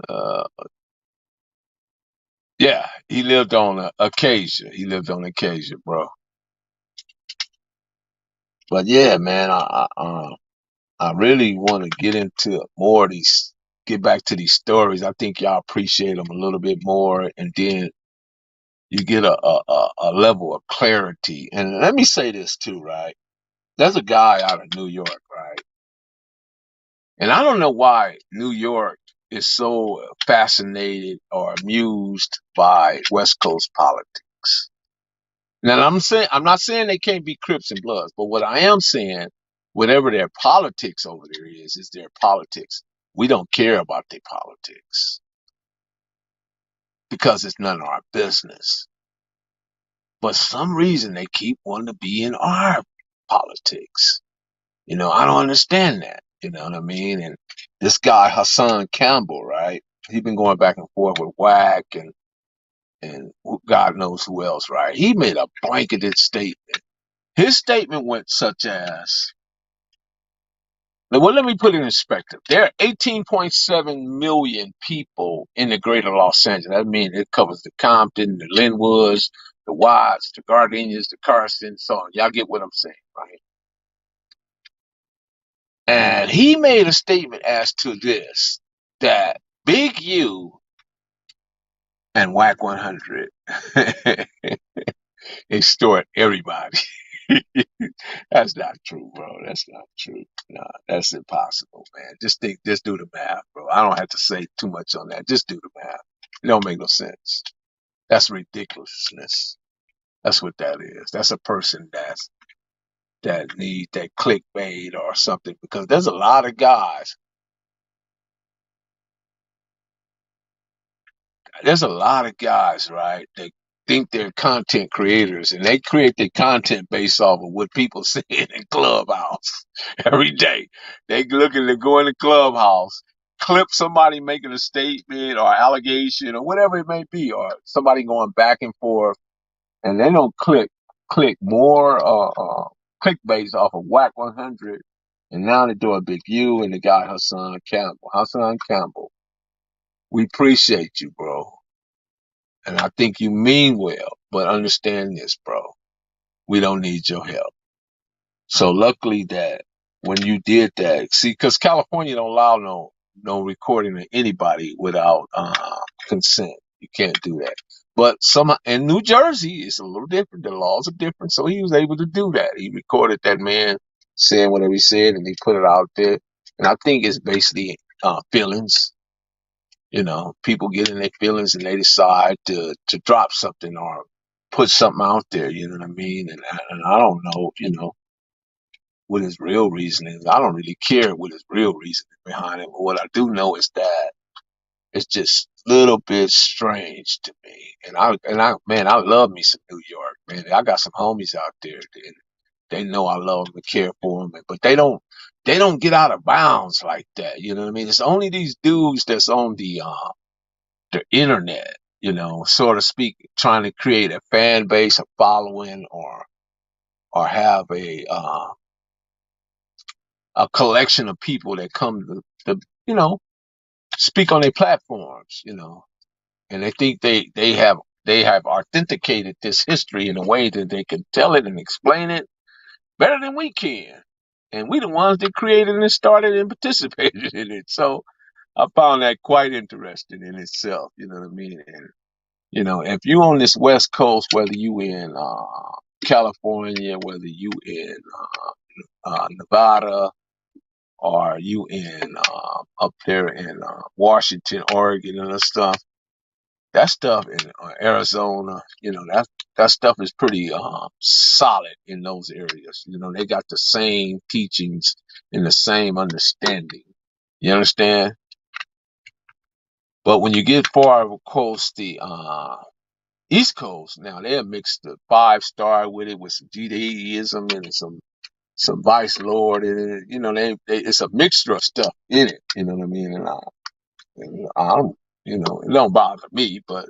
Uh, yeah, He lived on Acacia. He lived on Acacia, bro. But yeah, man, I really want to get into more of these, get back to these stories. I think y'all appreciate them a little bit more, and then you get a level of clarity. And let me say this too, right? There's a guy out of New York, right? And I don't know why New York is so fascinated or amused by West Coast politics. Now I'm not saying they can't be Crips and Bloods, but what I am saying, whatever their politics over there is their politics. We don't care about their politics because it's none of our business. But some reason they keep wanting to be in our politics. I don't understand that. You know what I mean? And this guy Hassan Campbell, right? He's been going back and forth with Wack and God knows who else, right? He made a blanketed statement. His statement went such as, well, let me put it in perspective. There are 18.7 million people in the greater Los Angeles. That means it covers the Compton, the Linwoods, the Watts, the Gardenias, the Carson, so on. Y'all get what I'm saying, right? And he made a statement as to this, that Big U and Whack 100 extort everybody. That's not true, bro. That's not true. Nah, that's impossible, man. Just do the math, bro. I don't have to say too much on that. Just do the math. It don't make no sense. That's ridiculousness. That's what that is. That's a person that need that clickbait or something, because there's a lot of guys. There's a lot of guys, right, that think they're content creators and they create their content based off of what people see in Clubhouse every day. They looking to go in the Clubhouse, clip somebody making a statement or allegation or whatever it may be, or somebody going back and forth, and they don't click more clickbaits off of Whack 100, and now they're doing Big U and the guy Hassan Campbell. Hassan Campbell, we appreciate you, bro. And I think you mean well, but understand this, bro. We don't need your help. So luckily that when you did that, see, because California don't allow no recording of anybody without consent. You can't do that. But some in New Jersey, it's a little different. The laws are different. So he was able to do that. He recorded that man saying whatever he said, and he put it out there. And I think it's basically feelings. People get in their feelings and they decide to drop something or put something out there. You know what I mean? And I don't know, what his real reason is. I don't really care what his real reason is behind it. But what I do know is that it's just a little bit strange to me. Man, I love me some New York, man. I got some homies out there, and they know I love them and care for them, but they don't get out of bounds like that. You know what I mean? It's only these dudes that's on the internet, so to speak, trying to create a fan base, a following, or have a collection of people that come to speak on their platforms, and they think they have authenticated this history in a way that they can tell it and explain it better than we can. And we the ones that created and started and participated in it. So I found that quite interesting in itself. You know what I mean? And if you on this West Coast, whether you in California, whether you in Nevada, or you in up there in Washington, Oregon, and that stuff in Arizona, that stuff is pretty solid in those areas. They got the same teachings and the same understanding. You understand? But when you get far across the East Coast, now they'll mix the 5-star with it with some Judaism and some Vice Lord in it. It's a mixture of stuff in it. You know what I mean? And I'm, it don't bother me, but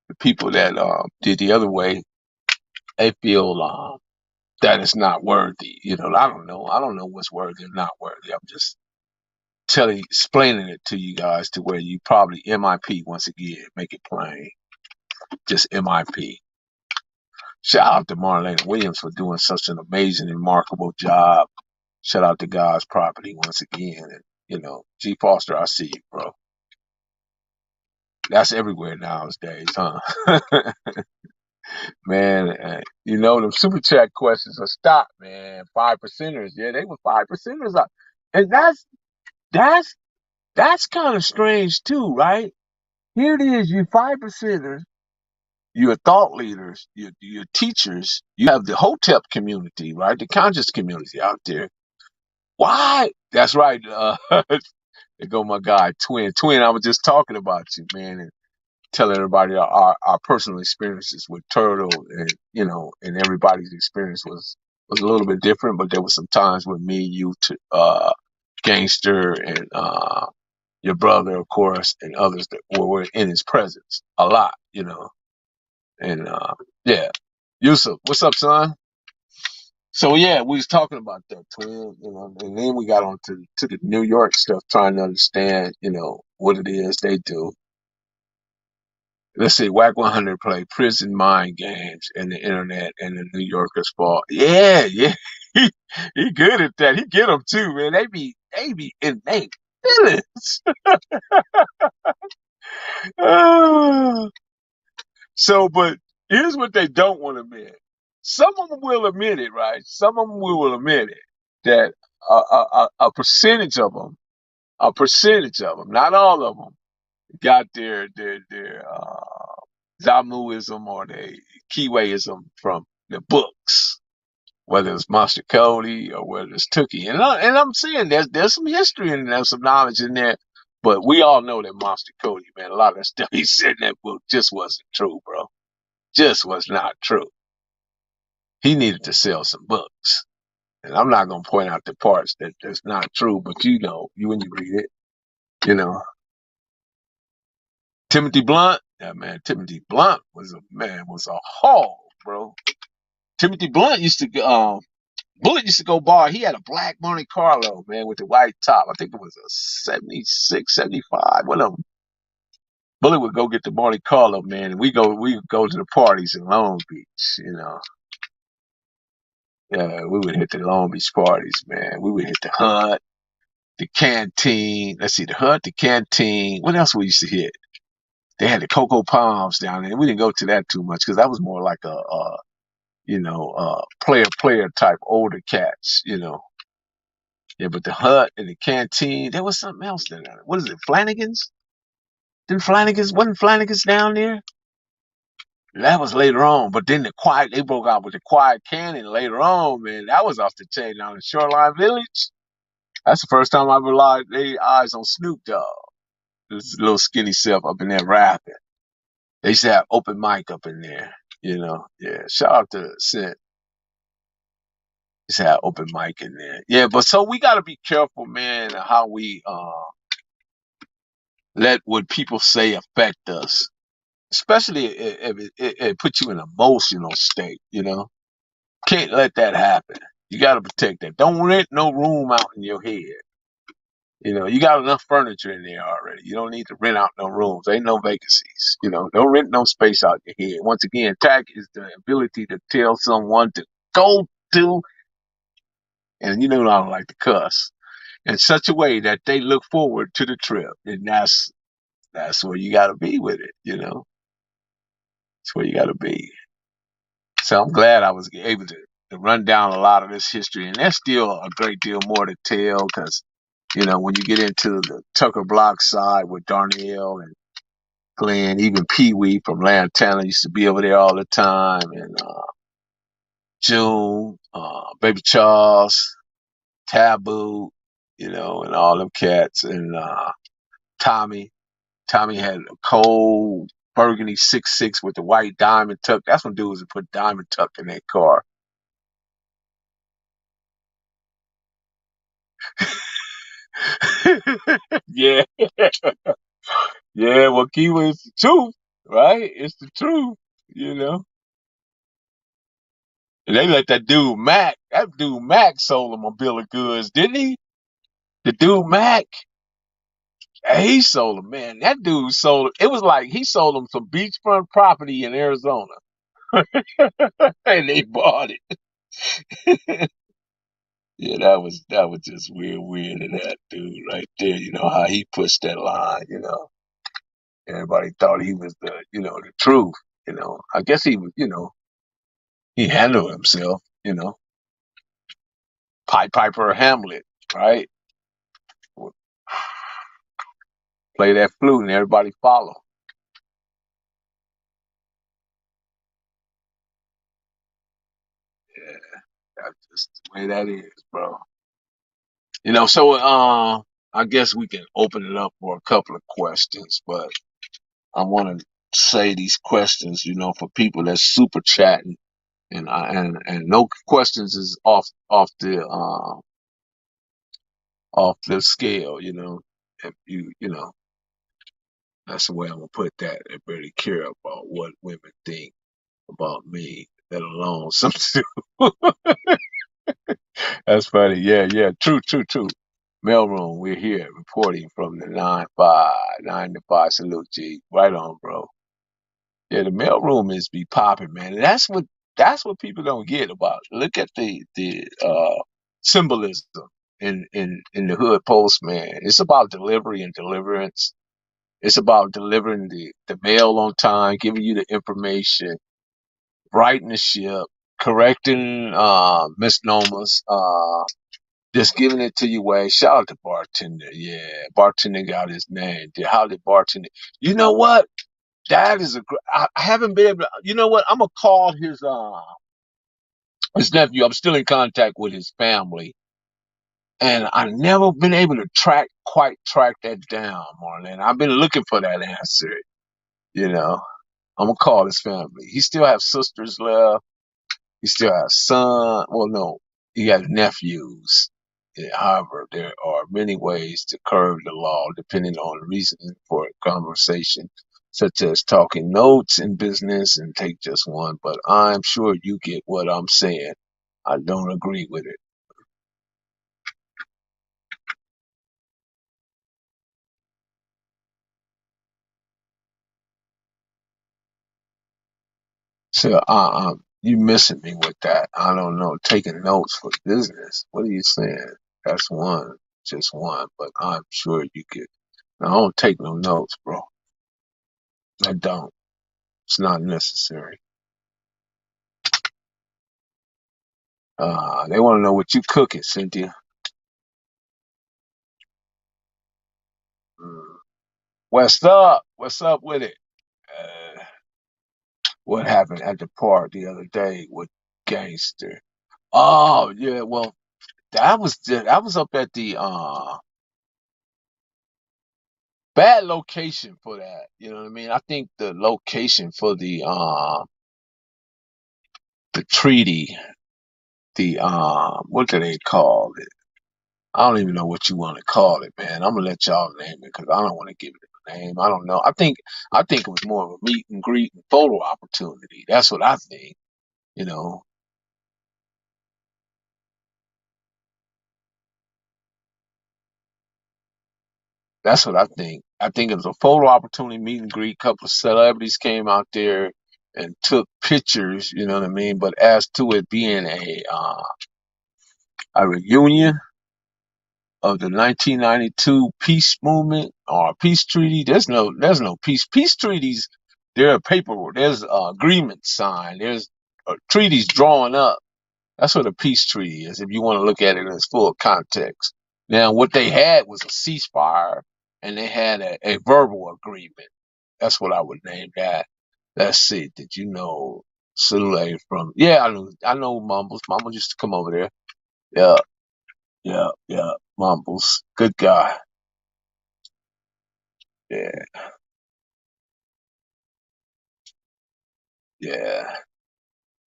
the people that did the other way, they feel that it's not worthy. I don't know. I don't know what's worthy and not worthy. I'm just explaining it to you guys to where you probably MIP once again, make it plain. Just MIP. Shout out to Marlena Williams for doing such an amazing and remarkable job. Shout out to God's Property once again. And, G Foster, I see you, bro. That's everywhere nowadays, huh? Man, them super chat questions are stopped, man. 5%ers. Yeah, they were 5%ers. And that's kind of strange too, right? Here it is, you 5%ers, you're thought leaders, you're teachers, you have the Hotep community, right? The conscious community out there. Why? That's right. There go my guy, Twin. Twin, I was just talking about you, man, and telling everybody our personal experiences with Turtle, and and everybody's experience was a little bit different, but there was some times with me, you, Gangster, and your brother, of course, and others that were in his presence a lot, and yeah. Yusuf, what's up, son? So yeah, we was talking about that, Twin, and then we got on to the New York stuff, trying to understand, what it is they do. Let's see, Whack 100 play Prison Mind Games and the internet and the New Yorkers fall. Yeah, yeah. He good at that. He get them too, man. They be in they feelings. So, but here's what they don't want to admit. Some of them will admit it, right? Some of them will admit it, that a percentage of them, not all of them, got their Zamuism or their Kiwaism from the books, whether it's Master Cody or whether it's Tookie. And I'm saying there's some history and there's some knowledge in there, but we all know that Master Cody, man, a lot of that stuff he said in that book just wasn't true, bro. Just was not true. He needed to sell some books. And I'm not gonna point out the parts that's not true, but you when you read it, you know. Timothy Blunt, yeah, man, Timothy Blunt was a hog, bro. Timothy Blunt used to Bullet used to go bar. He had a black Monte Carlo, man, with the white top. I think it was a 76, 75, one of them. Bullet would go get the Monte Carlo, man, and we would go to the parties in Long Beach. Yeah, we would hit the Long Beach parties, man. We would hit the Hut, the Canteen. Let's see, the Hut, the Canteen. What else we used to hit? They had the Cocoa Palms down there. We didn't go to that too much because that was more like player type older cats. Yeah, but the Hut and the Canteen, there was something else there. What is it, Flanagan's? Wasn't Flanagan's down there? That was later on, but then they broke out with the Quiet Cannon later on, man. That was off the chain down in Shoreline Village. That's the first time I ever laid eyes on Snoop Dogg. This little skinny self up in there rapping. They used to have open mic up in there. Yeah, shout out to Sint. Used to have open mic in there. Yeah, but so we gotta be careful, man, how we let what people say affect us, especially if it puts you in an emotional state. Can't let that happen. You got to protect that. Don't rent no room out in your head. You got enough furniture in there already. You don't need to rent out no rooms. Ain't no vacancies. Don't rent no space out your head. Once again, tact is the ability to tell someone to go to, and I don't like to cuss, in such a way that they look forward to the trip. And that's where you got to be with it. That's where you got to be. So I'm glad I was able to run down a lot of this history, and there's still a great deal more to tell because, when you get into the Tucker Block side with Darnell and Glenn, even Pee Wee from Lantana used to be over there all the time, and June, Baby Charles, Taboo, and all them cats, and Tommy. Tommy had a cold burgundy 6.6 with the white diamond tuck. That's when dudes would put diamond tuck in their car. Yeah. Yeah, well, Kiwa is the truth, right? It's the truth. And they let that dude Mac sold him a bill of goods, didn't he? The dude Mac, He sold them, man. That dude sold. It was like he sold them some beachfront property in Arizona, and they bought it. Yeah, that was just weird of that dude right there. You know how he pushed that line. Everybody thought he was the truth. I guess he was. He handled himself. Pied Piper or Hamlet, right? Play that flute and everybody follow. Yeah, that's just the way that is, bro. So I guess we can open it up for a couple of questions, but I want to say these questions, for people that's super chatting, and no questions is off the scale, If that's the way I'm gonna put that. I really care about what women think about me, let alone something. That's funny. Yeah, yeah. True, true, true. Mailroom, we're here reporting from the 9 to 5 salute G. Right on, bro. Yeah, the mailroom is be popping, man. And that's what people don't get about. Look at the symbolism in the hood post, man. It's about delivery and deliverance. It's about delivering the mail on time, giving you the information, righting the ship, correcting misnomers, just giving it to you way. Shout out to bartender. Yeah, bartender got his name. How did bartender? You know what? That is I haven't been able to. You know what? I'm gonna call his nephew. I'm still in contact with his family, and I've never been able to quite track that down, Marlon. I've been looking for that answer. You know, I'm gonna call his family. He still have sisters left. He still has son. Well, no, he has nephews. Yeah, however, there are many ways to curb the law depending on the reason for a conversation, such as talking notes in business and take just one. But I'm sure you get what I'm saying. I don't agree with it. So, you missing me with that. I don't know. Taking notes for business. What are you saying? That's one, just one. But I'm sure you get. I don't take no notes, bro. I don't. It's not necessary. They want to know what you cooking, Cynthia. Mm. What's up? What's up with it? Uh, what happened at the park the other day with Gangster? Oh yeah, well that was up at the bad location for that. You know what I mean? I think the location for the treaty, the what do they call it? I don't even know what you want to call it, man. I'm gonna let y'all name it because I don't want to give it a name. I don't know. I think it was more of a meet and greet and photo opportunity. That's what I think. You know, that's what I think. I think it was a photo opportunity, meet and greet. Couple of celebrities came out there and took pictures. You know what I mean? But as to it being a reunion of the 1992 peace movement or peace treaty. There's no peace treaties. There are paperwork. There's agreements signed. There's treaties drawn up. That's what a peace treaty is. If you want to look at it in its full context. Now, what they had was a ceasefire, and they had a verbal agreement. That's what I would name that. Let's see. Did you know Sule from? Yeah, I know Mumbles. Mumbles used to come over there. Yeah, yeah, yeah. Mumbles, good guy. Yeah, yeah.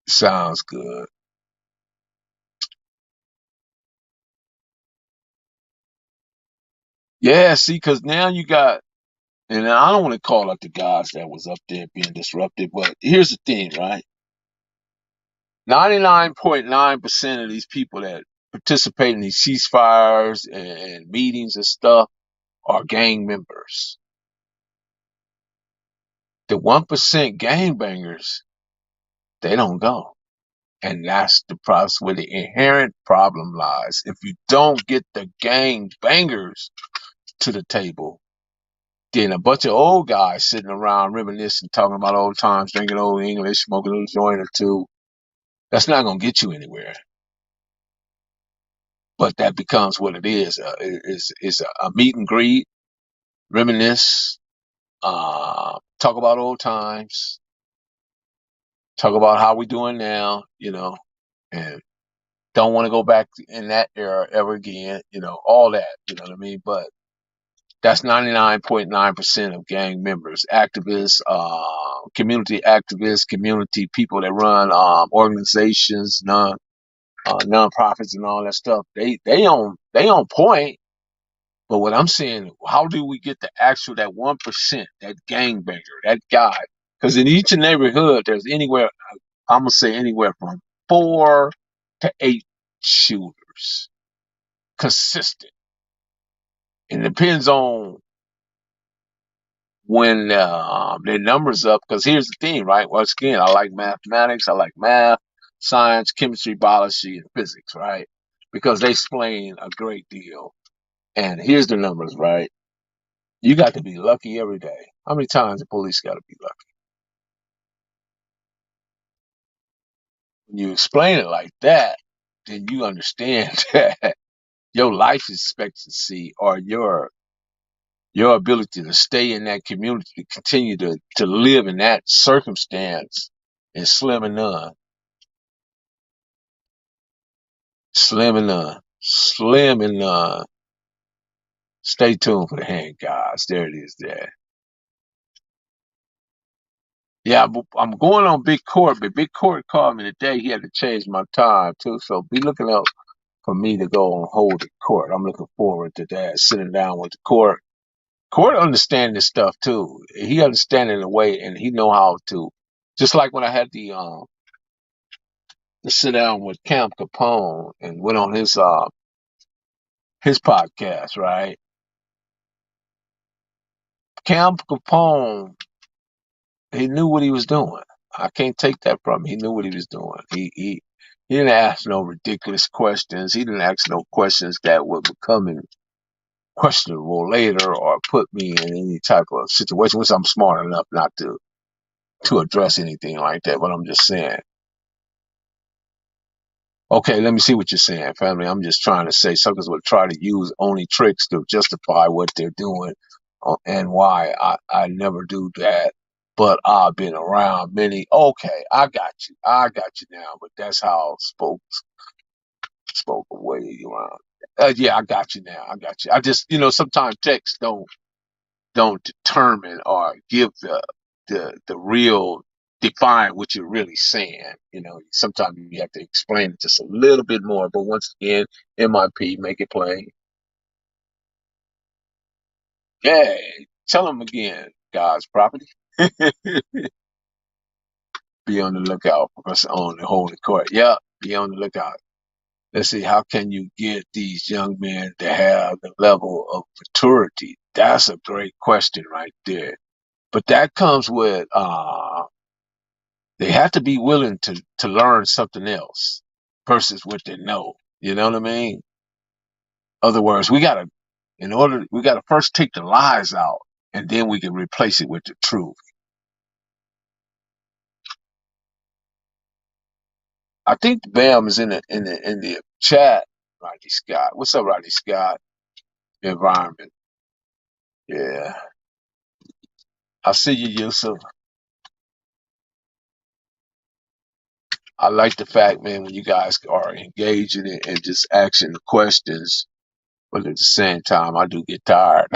Sounds good. Yeah, see, because now you got, and I don't want to call out the guys that was up there being disruptive, but here's the thing, right? 99.9% of these people that participate in these ceasefires and meetings and stuff are gang members. The 1% gangbangers, they don't go. And that's the process where the inherent problem lies. If you don't get the gang bangers to the table, then a bunch of old guys sitting around reminiscing, talking about old times, drinking old English, smoking a little joint or two, that's not going to get you anywhere. But that becomes what it is. It's a meet and greet, reminisce, talk about old times, talk about how we doing now, and don't want to go back in that era ever again, all that, you know what I mean? But that's 99.9% of gang members, activists, community activists, community people that run organizations, nonprofits, and all that stuff. They on point. But what I'm saying, how do we get the actual that 1%, that gangbanger, that guy? Because in each neighborhood, there's anywhere I'm gonna say anywhere from 4 to 8 shooters, consistent. It depends on when their numbers up. Because here's the thing, right? Once again, I like mathematics, I like math, science, chemistry, biology, and physics, right? Because they explain a great deal. And here's the numbers, right? You got to be lucky every day. How many times the police got to be lucky? When you explain it like that, then you understand that your life expectancy or your ability to stay in that community, to continue to live in that circumstance is slim and none. Slim and none. Slim and none. Stay tuned for the hand guys. There it is there. Yeah, I'm going on Big Court, but Big Court called me today. He had to change my time too. So be looking out for me to go on hold the court. I'm looking forward to that. Sitting down with the court. Court understand this stuff too. He understand it in a way, and he know how to. Just like when I had to sit down with Cam Capone and went on his podcast, right? Cam Capone, he knew what he was doing. I can't take that from him. He knew what he was doing. He didn't ask no ridiculous questions. He didn't ask no questions that would become questionable later or put me in any type of situation, which I'm smart enough not to address anything like that. But I'm just saying, okay, let me see what you're saying, family. I'm just trying to say suckers will try to use only tricks to justify what they're doing, and why I never do that. But I've been around many. Okay, I got you. I got you now. But that's how spoke way around. Yeah, I got you now. I got you. I just, sometimes texts don't determine or give the real define what you're really saying. Sometimes you have to explain it just a little bit more. But once again, MIP, make it plain. Yeah, tell them again, God's property. Be on the lookout for us on the holy court. Yeah, be on the lookout. Let's see, how can you get these young men to have the level of maturity? That's a great question right there. But that comes with they have to be willing to learn something else versus what they know. You know what I mean? Other words, we gotta first take the lies out, and then we can replace it with the truth. I think Bam is in the chat. Rodney Scott, what's up, Rodney Scott? Environment, yeah. I see you, Yusuf. I like the fact, man, when you guys are engaging and just asking the questions, but at the same time, I do get tired.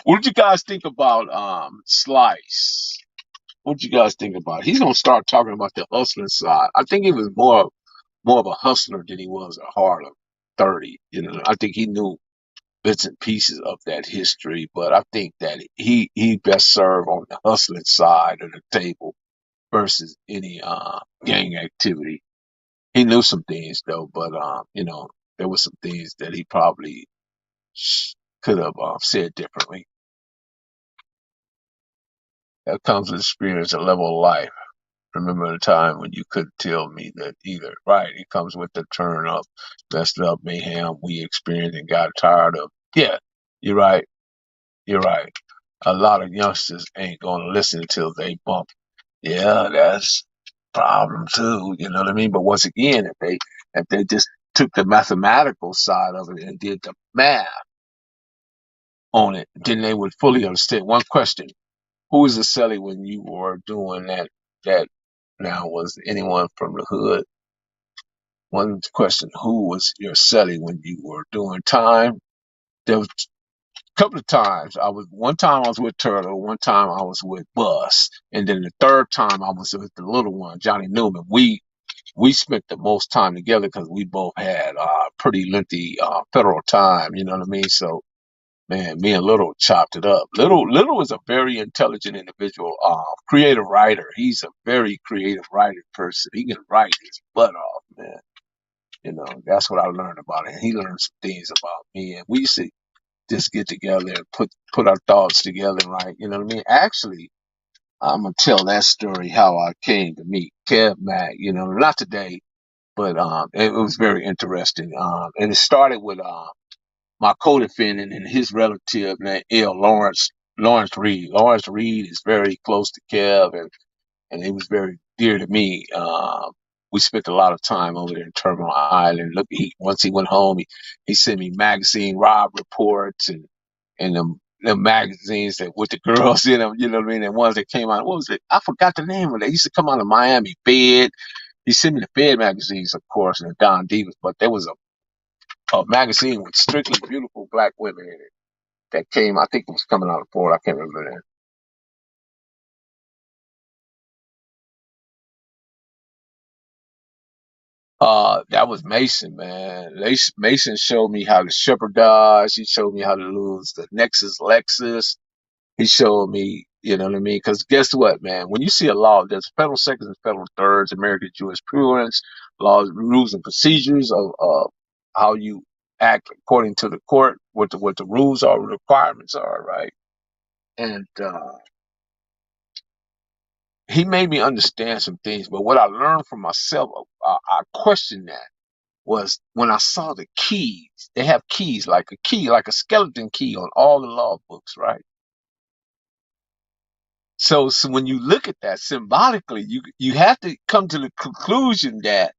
What did you guys think about Slice? What did you guys think about it? He's gonna start talking about the hustling side. I think he was more of a hustler than he was a Harlem 30. I think he knew bits and pieces of that history, but I think that he best served on the hustling side of the table versus any gang activity. He knew some things though, but there were some things that he probably said differently. That comes with experience, a level of life. Remember the time when you couldn't tell me that either. Right. It comes with the turn up, messed up mayhem we experienced and got tired of. Yeah, you're right. You're right. A lot of youngsters ain't going to listen until they bump. Yeah, that's a problem too. You know what I mean? But once again, if they just took the mathematical side of it and did the math on it, then they would fully understand. One question: who was the celly when you were doing that? That now was anyone from the hood? One question: who was your celly when you were doing time? There was a couple of times. One time I was with Turtle, one time I was with Bus, and then the third time I was with the little one, Johnny Newman. We spent the most time together because we both had pretty lengthy federal time. You know what I mean? So man, me and Little chopped it up. Little is a very intelligent individual, creative writer. He's a very creative writer person. He can write his butt off, man. You know, that's what I learned about him. He learned some things about me, and we used to just get together and put our thoughts together, right? You know what I mean? Actually, I'm gonna tell that story how I came to meet Kev Mack. You know, not today, but it was very interesting. And it started with my co-defendant and his relative named L. Lawrence Reed. Lawrence Reed is very close to Kev, and he was very dear to me. We spent a lot of time over there in Terminal Island. Look, once he went home, he sent me magazine Rob reports and the magazines that with the girls in them. You know what I mean? And ones that came out. What was it? I forgot the name of it. They used to come out of Miami Fed. He sent me the Fed magazines, of course, and the Don Divas. But there was a magazine with strictly beautiful black women in it that came. I think it was coming out of Florida. I can't remember that. That was Mason, man. Mason showed me how to shepherdize. He showed me how to lose the Nexus Lexus. He showed me, you know what I mean? Because guess what, man? When you see a law, there's federal seconds and federal thirds, American jurisprudence, laws, rules, and procedures of how you act according to the court, what the rules are, requirements are, right? And he made me understand some things. But what I learned from myself, I questioned that was when I saw the keys. They have keys, like a skeleton key on all the law books, right? So when you look at that symbolically, you have to come to the conclusion that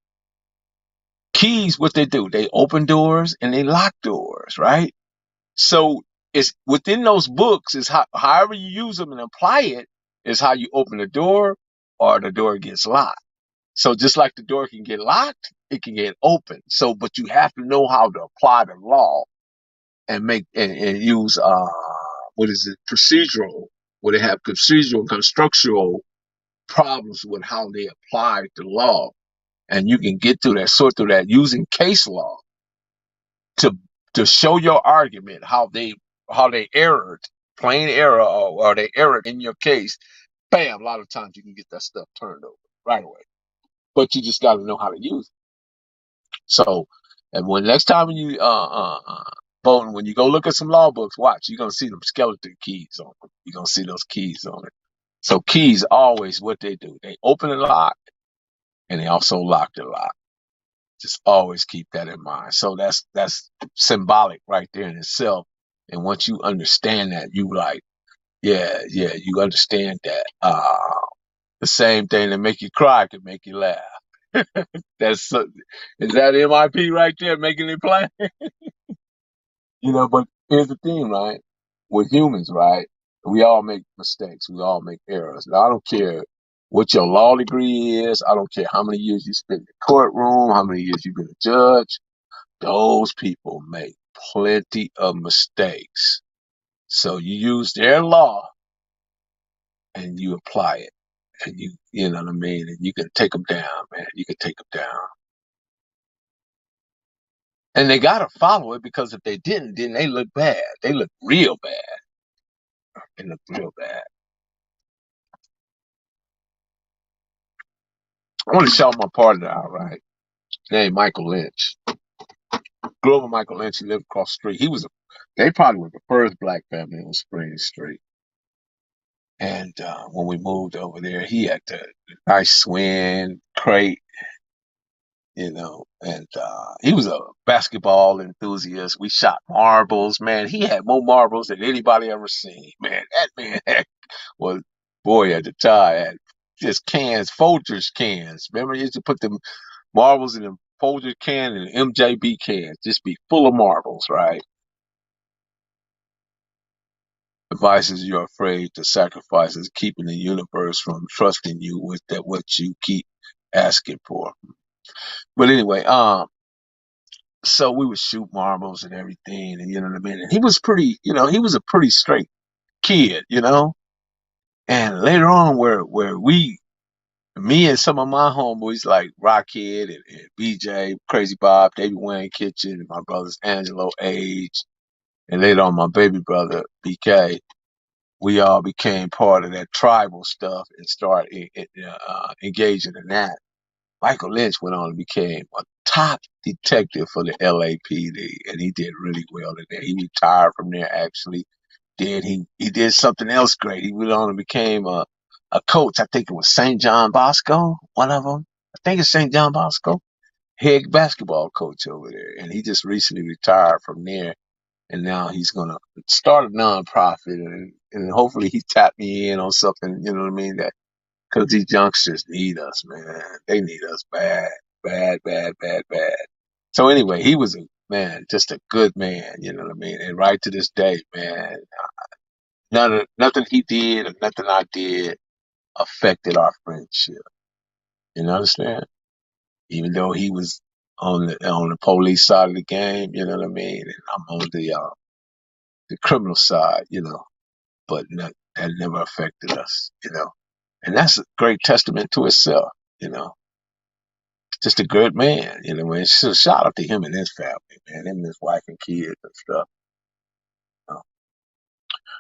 keys, what they do, they open doors and they lock doors, right? So it's within those books is however you use them and apply it is how you open the door or the door gets locked. So just like the door can get locked, it can get open. So, but you have to know how to apply the law and make and use what is it procedural? Where they have procedural, constructual problems with how they apply the law, and you can get through that, sort through that using case law to to show your argument how they erred, plain error, or they erred in your case. Bam! A lot of times you can get that stuff turned over right away, but you just got to know how to use it. So, and when next time when you voting, when you go look at some law books, watch you're gonna see them skeleton keys on them. You're gonna see those keys on it. So keys always what they do. They open and lock, and they also lock the lock. Just always keep that in mind. So that's symbolic right there in itself. And once you understand that, you like, yeah, yeah, you understand that. The same thing that make you cry can make you laugh. That's is that MIP right there making it plain? But here's the thing, right? We're humans, right? We all make mistakes. We all make errors. Now, I don't care what your law degree is. I don't care how many years you spent in the courtroom, how many years you've been a judge. Those people make plenty of mistakes. So you use their law and you apply it. And you know what I mean? And you can take them down, man. You can take them down. And they got to follow it because if they didn't, then they look bad. They look real bad. They look real bad. I want to shout my partner out, right? Named Michael Lynch. Grew up with Michael Lynch. He lived across the street. He was They probably were the first black family on Spring Street. And when we moved over there, he had the nice swing crate, and he was a basketball enthusiast. We shot marbles, man. He had more marbles than anybody ever seen, man. That man was, boy, at the time, had just cans, Folgers cans. Remember, he used to put the marbles in the Folgers can and MJB cans, just be full of marbles, right? The vices you're afraid to sacrifice is keeping the universe from trusting you with that what you keep asking for. But anyway, so we would shoot marbles and everything, and you know what I mean. And he was pretty, he was a pretty straight kid. And later on, where me and some of my homeboys like Rockhead and BJ, Crazy Bob, David Wayne Kitchen, and my brothers Angelo, Age, and later on my baby brother BK, we all became part of that tribal stuff and started engaging in that. Michael Lynch went on and became a top detective for the LAPD, and he did really well in there. He retired from there actually. He did something else great. He went on and became a coach. I think it was St. John Bosco, one of them. I think it's St. John Bosco, head basketball coach over there, and he just recently retired from there. And now he's gonna start a nonprofit, and hopefully he tapped me in on something. You know what I mean? That because these youngsters need us, man. They need us bad, bad, bad, bad, bad. So anyway, he was a man, just a good man. You know what I mean? And right to this day, man, nothing he did or nothing I did affected our friendship. You understand? Even though he was on the police side of the game, you know what I mean, and I'm on the criminal side, but that never affected us. And that's a great testament to itself, you know. Just a good man, man. So shout out to him and his family, man, him and his wife and kids and stuff.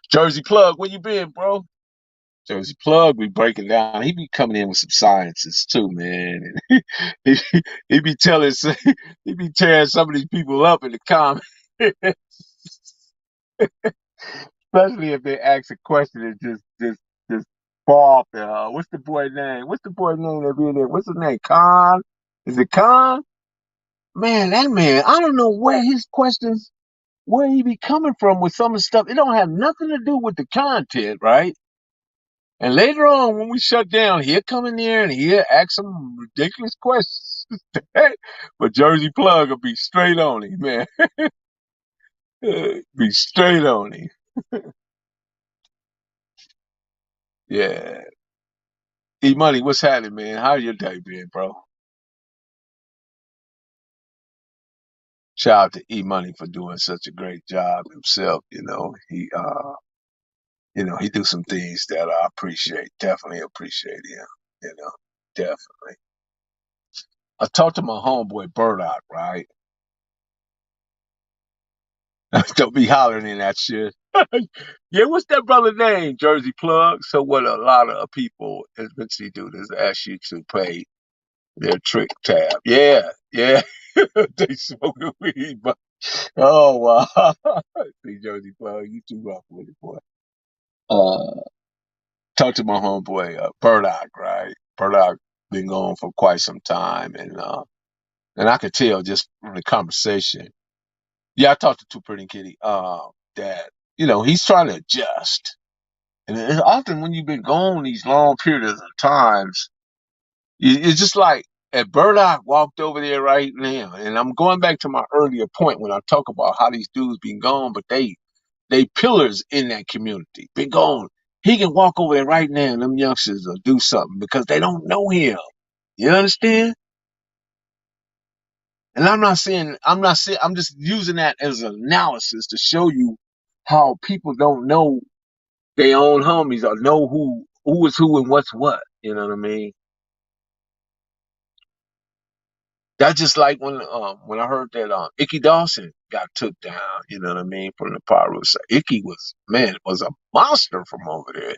Jersey Plug, where you been, bro? Jersey Plug be breaking down. He be coming in with some sciences too, man. And he be telling, he be tearing some of these people up in the comments, especially if they ask a question and just fall off the. What's the boy name? What's the boy name that be in there? What's his name? Khan? Is it Khan? Man, that man. I don't know where his questions, where he be coming from with some of the stuff. It don't have nothing to do with the content, right? And later on, when we shut down, he'll come in there and he'll ask some ridiculous questions. But Jersey Plug will be straight on him, man. Be straight on him. Yeah. E Money, what's happening, man? How your day been, bro? Shout out to E Money for doing such a great job himself. He do some things that I appreciate. Definitely appreciate him. Definitely. I talked to my homeboy Burdock, right? Don't be hollering in that shit. Yeah, what's that brother name? Jersey Plug. So what a lot of people eventually do is ask you to pay their trick tab. Yeah, yeah. They smoking weed, but oh wow. See Jersey Plug, you too rough with it, boy. Uh talk to my homeboy, Burdock, right? Burdock been going for quite some time, and I could tell just from the conversation. Yeah, I talked to Two Pretty Kitty, that, he's trying to adjust. And often when you've been gone these long periods of times, it's just like if Burdock walked over there right now, and I'm going back to my earlier point when I talk about how these dudes been gone, but they pillars in that community. Been gone. He can walk over there right now and them youngsters will do something because they don't know him. You understand? And I'm just using that as an analysis to show you how people don't know their own homies or know who is who and what's what. You know what I mean? That's just like when I heard that Icky Dawson got took down. You know what I mean, from the Pyro side. Icky was a monster from over there,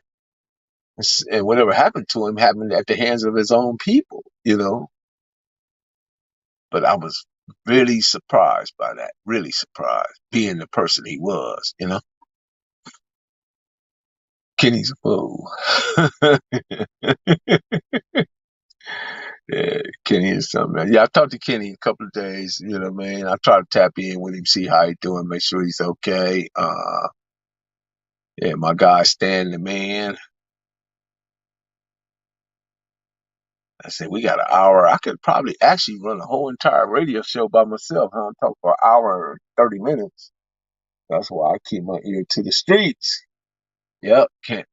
and whatever happened to him happened at the hands of his own people. But I was Really surprised by that. Really surprised, being the person he was. Kenny's a fool. Yeah, Kenny is something, man. Yeah, I talked to Kenny a couple of days. Man. I try to tap in with him, see how he doing, make sure he's okay. Yeah, my guy Stan the man. I said we got an hour. I could probably actually run a whole entire radio show by myself, huh? Talk for an hour and 30 minutes. That's why I keep my ear to the streets. Yep, can't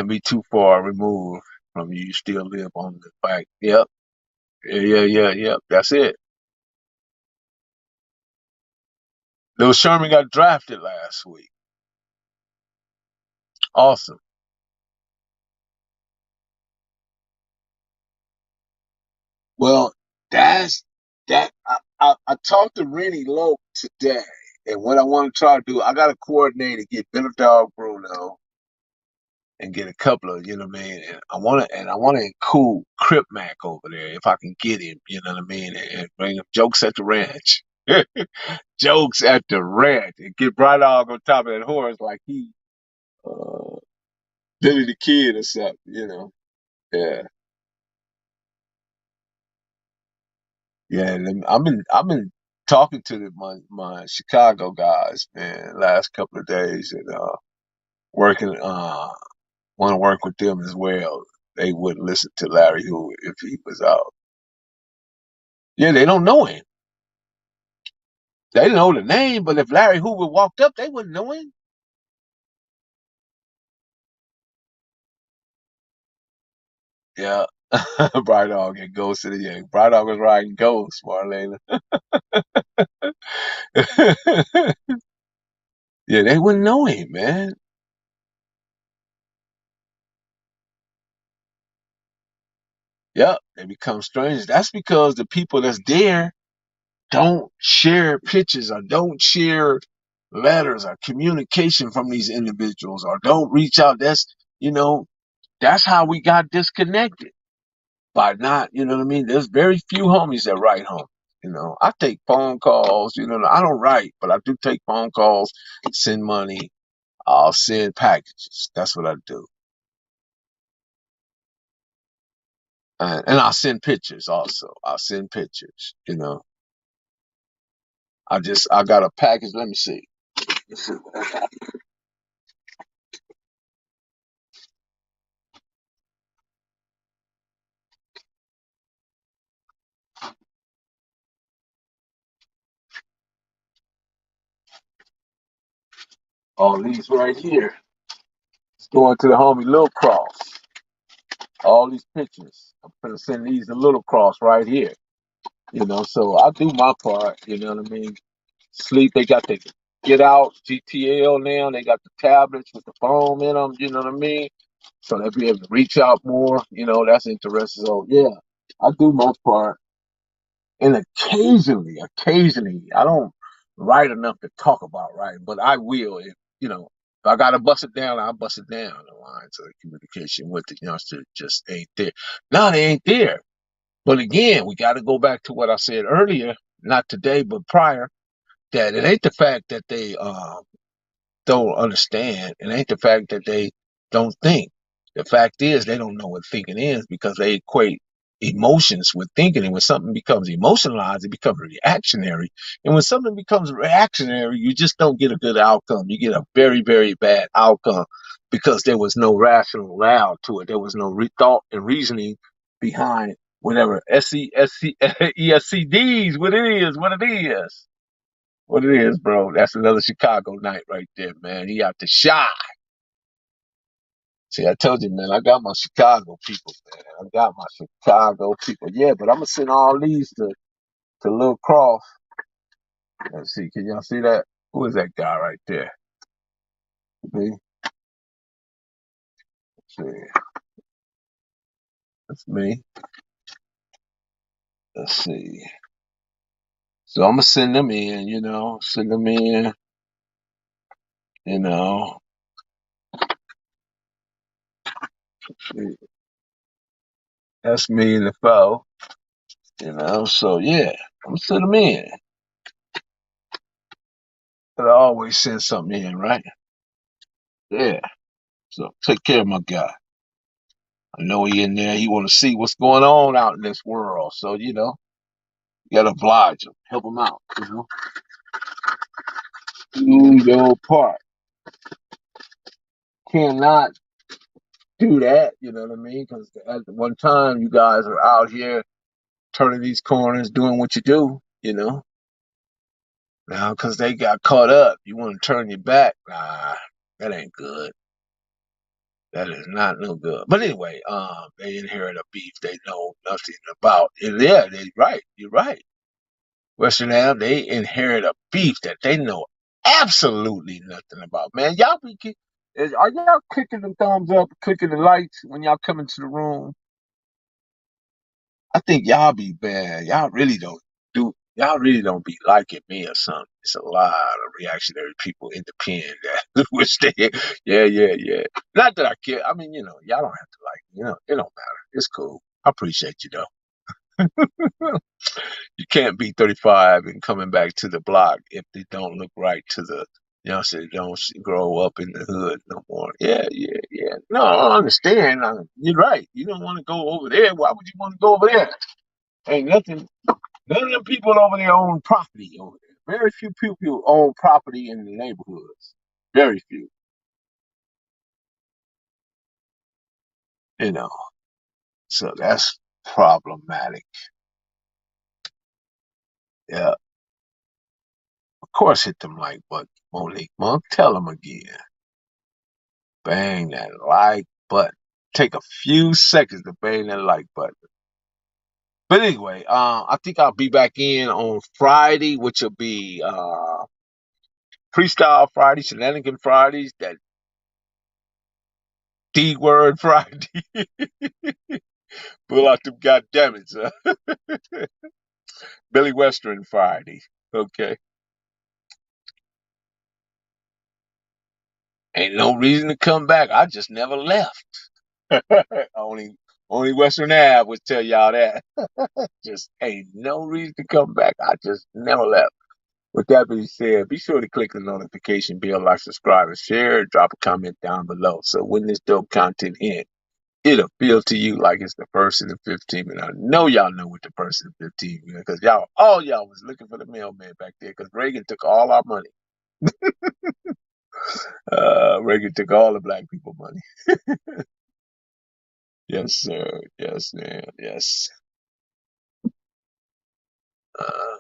be too far removed from you. You still live on the back. Yep, yeah. That's it. Lil Sherman got drafted last week. Awesome. Well, that's that. I talked to Rennie Lope today, and what I want to try to do, I got to coordinate and get Better Dog Bruno and get a couple of, And I want to include Crip Mac over there if I can get him, and bring him jokes at the ranch. Jokes at the ranch, and get Bright Dog on top of that horse like he uh Billy the Kid or something. Yeah. Yeah, and I've been talking to my Chicago guys, man, last couple of days, and working want to work with them as well. They wouldn't listen to Larry Hoover if he was out. Yeah, they don't know him. They know the name, but if Larry Hoover walked up, they wouldn't know him. Yeah. Bright Dog and Ghost of the Yang. Bright Dog was riding Ghost, Marlena. Yeah, they wouldn't know him, man. Yep, they become strangers. That's because the people that's there don't share pictures or don't share letters or communication from these individuals or don't reach out. You know, that's how we got disconnected by not, you know what I mean? There's very few homies that write home. I take phone calls, I don't write, but I do take phone calls, send money, I'll send packages. That's what I do. And I'll send pictures also. I'll send pictures. I got a package. Let me see. Let's see what I got. All these right here. It's going to the homie Lil Cross. All these pictures. I'm gonna send these to Little Cross right here. So I do my part, you know what I mean? Sleep, they got the Get Out GTL now. They got the tablets with the foam in them, you know what I mean? So they'll be able to reach out more, that's interesting. So yeah, I do my part. And occasionally, I don't write enough to talk about writing, but I will if I gotta bust it down, I'll bust it down. The lines of communication with the youngster just ain't there. No, they ain't there. But again, we got to go back to what I said earlier, not today, but prior, that it ain't the fact that they don't understand. It ain't the fact that they don't think. The fact is they don't know what thinking is because they equate emotions with thinking. And when something becomes emotionalized, it becomes reactionary. And when something becomes reactionary, you just don't get a good outcome. You get a very, very bad outcome because there was no rational allow to it. There was no thought and reasoning behind whatever ESCDs, what it is. What it is, bro. That's another Chicago night right there, man. He out the shot. See, I told you, man, I got my Chicago people, man. I got my Chicago people. Yeah, but I'm gonna send all these to Lil Cross. Let's see, can y'all see that? Who is that guy right there? See? Let's see. That's me. Let's see. So I'm gonna send them in, send them in, you know. See, that's me in the foe. So yeah, I'm send them in. But I always send something in, right? Yeah. So take care of my guy. I know he in there. He want to see what's going on out in this world. So you gotta oblige him, help him out. Do your part. Cannot do that. You know what I mean? Because at one time you guys are out here turning these corners, doing what you do. Now because they got caught up, you want to turn your back. Nah, that ain't good. That is not no good. But anyway, they inherit a beef they know nothing about. And yeah, they right. You're right. Western Ave, they inherit a beef that they know absolutely nothing about. Man, are y'all clicking the thumbs up, clicking the lights when y'all come into the room? I think y'all be bad. Y'all really don't be liking me or something. It's a lot of reactionary people in the pen that wish they, yeah, yeah, yeah. Not that I care. I mean, y'all don't have to like me. It don't matter. It's cool. I appreciate you though. You can't be 35 and coming back to the block if they don't look right to the, they don't grow up in the hood no more. Yeah, yeah, yeah. No, I understand. You're right. You don't want to go over there. Why would you want to go over there? Ain't nothing. None of them people over there own property over there. Very few people own property in the neighborhoods. Very few. You know. So that's problematic. Yeah. Of course, hit them like button. Monique Monk, tell them again. Bang that like button. Take a few seconds to bang that like button. But anyway, I think I'll be back in on Friday, which will be Freestyle Friday, Shenanigan Fridays, that D word Friday. Pull out them goddammits, Billy Western Friday. Okay. Ain't no reason to come back. I just never left. only only Western Ave would tell y'all that. Just ain't no reason to come back. I just never left. With that being said, be sure to click the notification bell, like, subscribe, and share. Drop a comment down below. So when this dope content ends, it'll feel to you like it's the first and the 15th. And I know y'all know what the first and 15th is because all y'all was looking for the mailman back there because Reagan took all our money. Reagan took all the black people money. Yes, sir. Yes, man. Yes.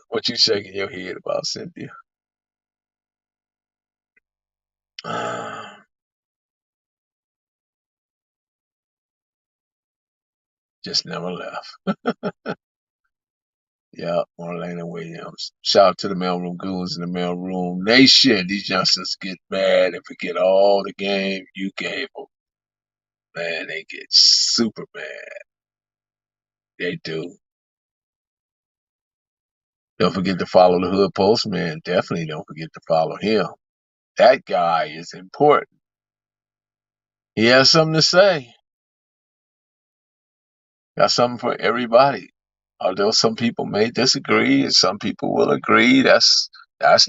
What you shaking your head about, Cynthia? Uh, just never left. Yeah, Marlena Williams. Shout out to the mailroom goons in the mailroom nation. These youngsters get mad and forget all the game you gave them. Man, they get super mad. They do. Don't forget to follow the Hood Postman. Definitely don't forget to follow him. That guy is important. He has something to say. Got something for everybody. Although some people may disagree and some people will agree, that's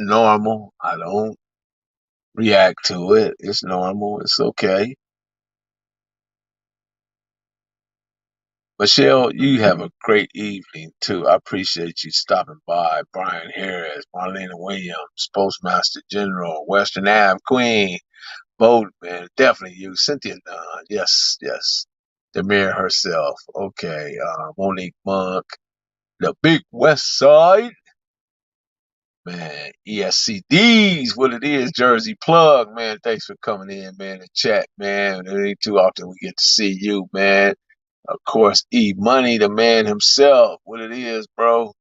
normal. I don't react to it. It's normal. It's okay. Michelle, you have a great evening too. I appreciate you stopping by. Brian Harris, Marlena Williams, Postmaster General, Western Ave Queen, Boatman, definitely you, Cynthia Dunn. Yes, yes. The mayor herself. Okay. Monique Monk, the Big West Side. Man, ESCD's what it is, Jersey Plug, man. Thanks for coming in, man, and chat, man. It ain't too often we get to see you, man. Of course, E Money, the man himself, what it is, bro.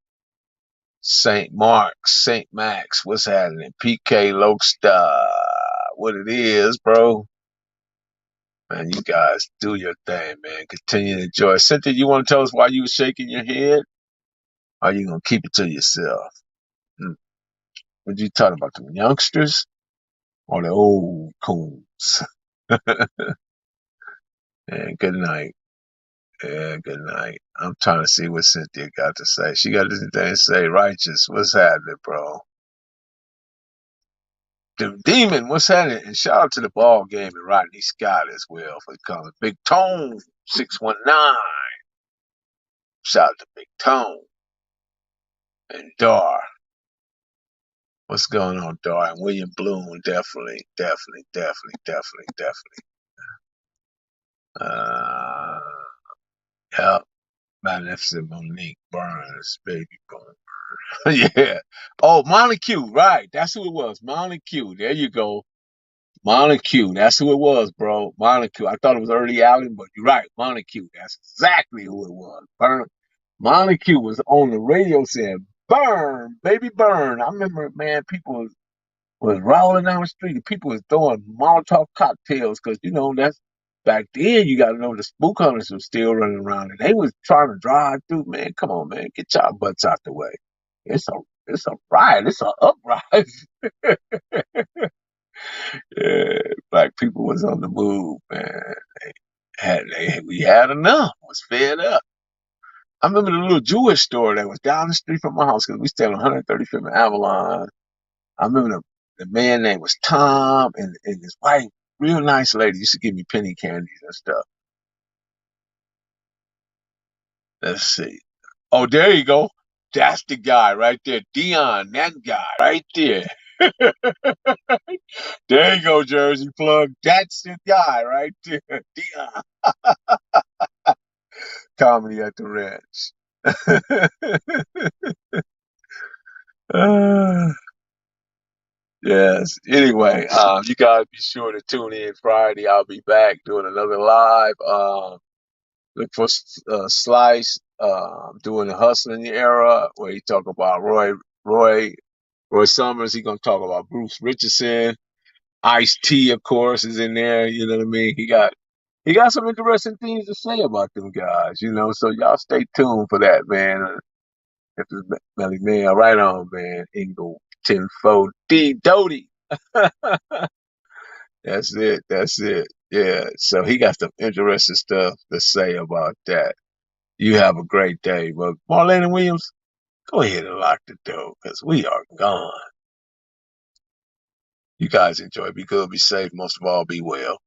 St. Mark's, St. Max, what's happening? PK Lokestar, what it is, bro. Man, you guys do your thing, man. Continue to enjoy. Cynthia, you want to tell us why you were shaking your head? Or are you going to keep it to yourself? Hmm. What you talking about, the youngsters or the old coons? And good night. Yeah, good night. I'm trying to see what Cynthia got to say. She got anything to say. Righteous, what's happening, bro? The Demon, what's happening? And shout out to the ball game and Rodney Scott as well for calling. Big Tone 619. Shout out to Big Tone and Dar. What's going on, Dar? And William Bloom, definitely, definitely, definitely, definitely, definitely. Uh, yeah, Magnificent Monique Burns, baby boom. Yeah. Oh, Montague, right. That's who it was. Montague. There you go. Montague. That's who it was, bro. Montague. I thought it was Early Allen, but you're right. Montague. That's exactly who it was. Burn. Montague was on the radio saying, burn, baby, burn. I remember, man, people was rolling down the street and people was throwing Molotov cocktails because, that's back then. You got to know the spook hunters was still running around and they was trying to drive through. Man, come on, man. Get y'all butts out the way. It's a, it's a riot. It's a uprising. Yeah, black people was on the move, man. We had enough. Was fed up. I remember the little Jewish store that was down the street from my house because we stayed on 135th and Avalon. I remember the man name was Tom and his wife, real nice lady, used to give me penny candies and stuff. Let's see. Oh, there you go. That's the guy right there. Dion, that guy right there. There you go, Jersey plug. That's the guy right there. Dion. Comedy at the Ranch. Uh, yes. Anyway, you guys be sure to tune in Friday. I'll be back doing another live. Look for Slice doing the hustling era where he talk about Roy Roy Summers. He gonna talk about Bruce Richardson. Ice T, of course, is in there. You know what I mean? He got some interesting things to say about them guys. So y'all stay tuned for that, man. If it's Melly Man, right on, man. Ingle tenfold D Doty. That's it. That's it. Yeah. So he got some interesting stuff to say about that. You have a great day. But Marlena Williams, go ahead and lock the door because we are gone. You guys enjoy. Be good, be safe, most of all, be well.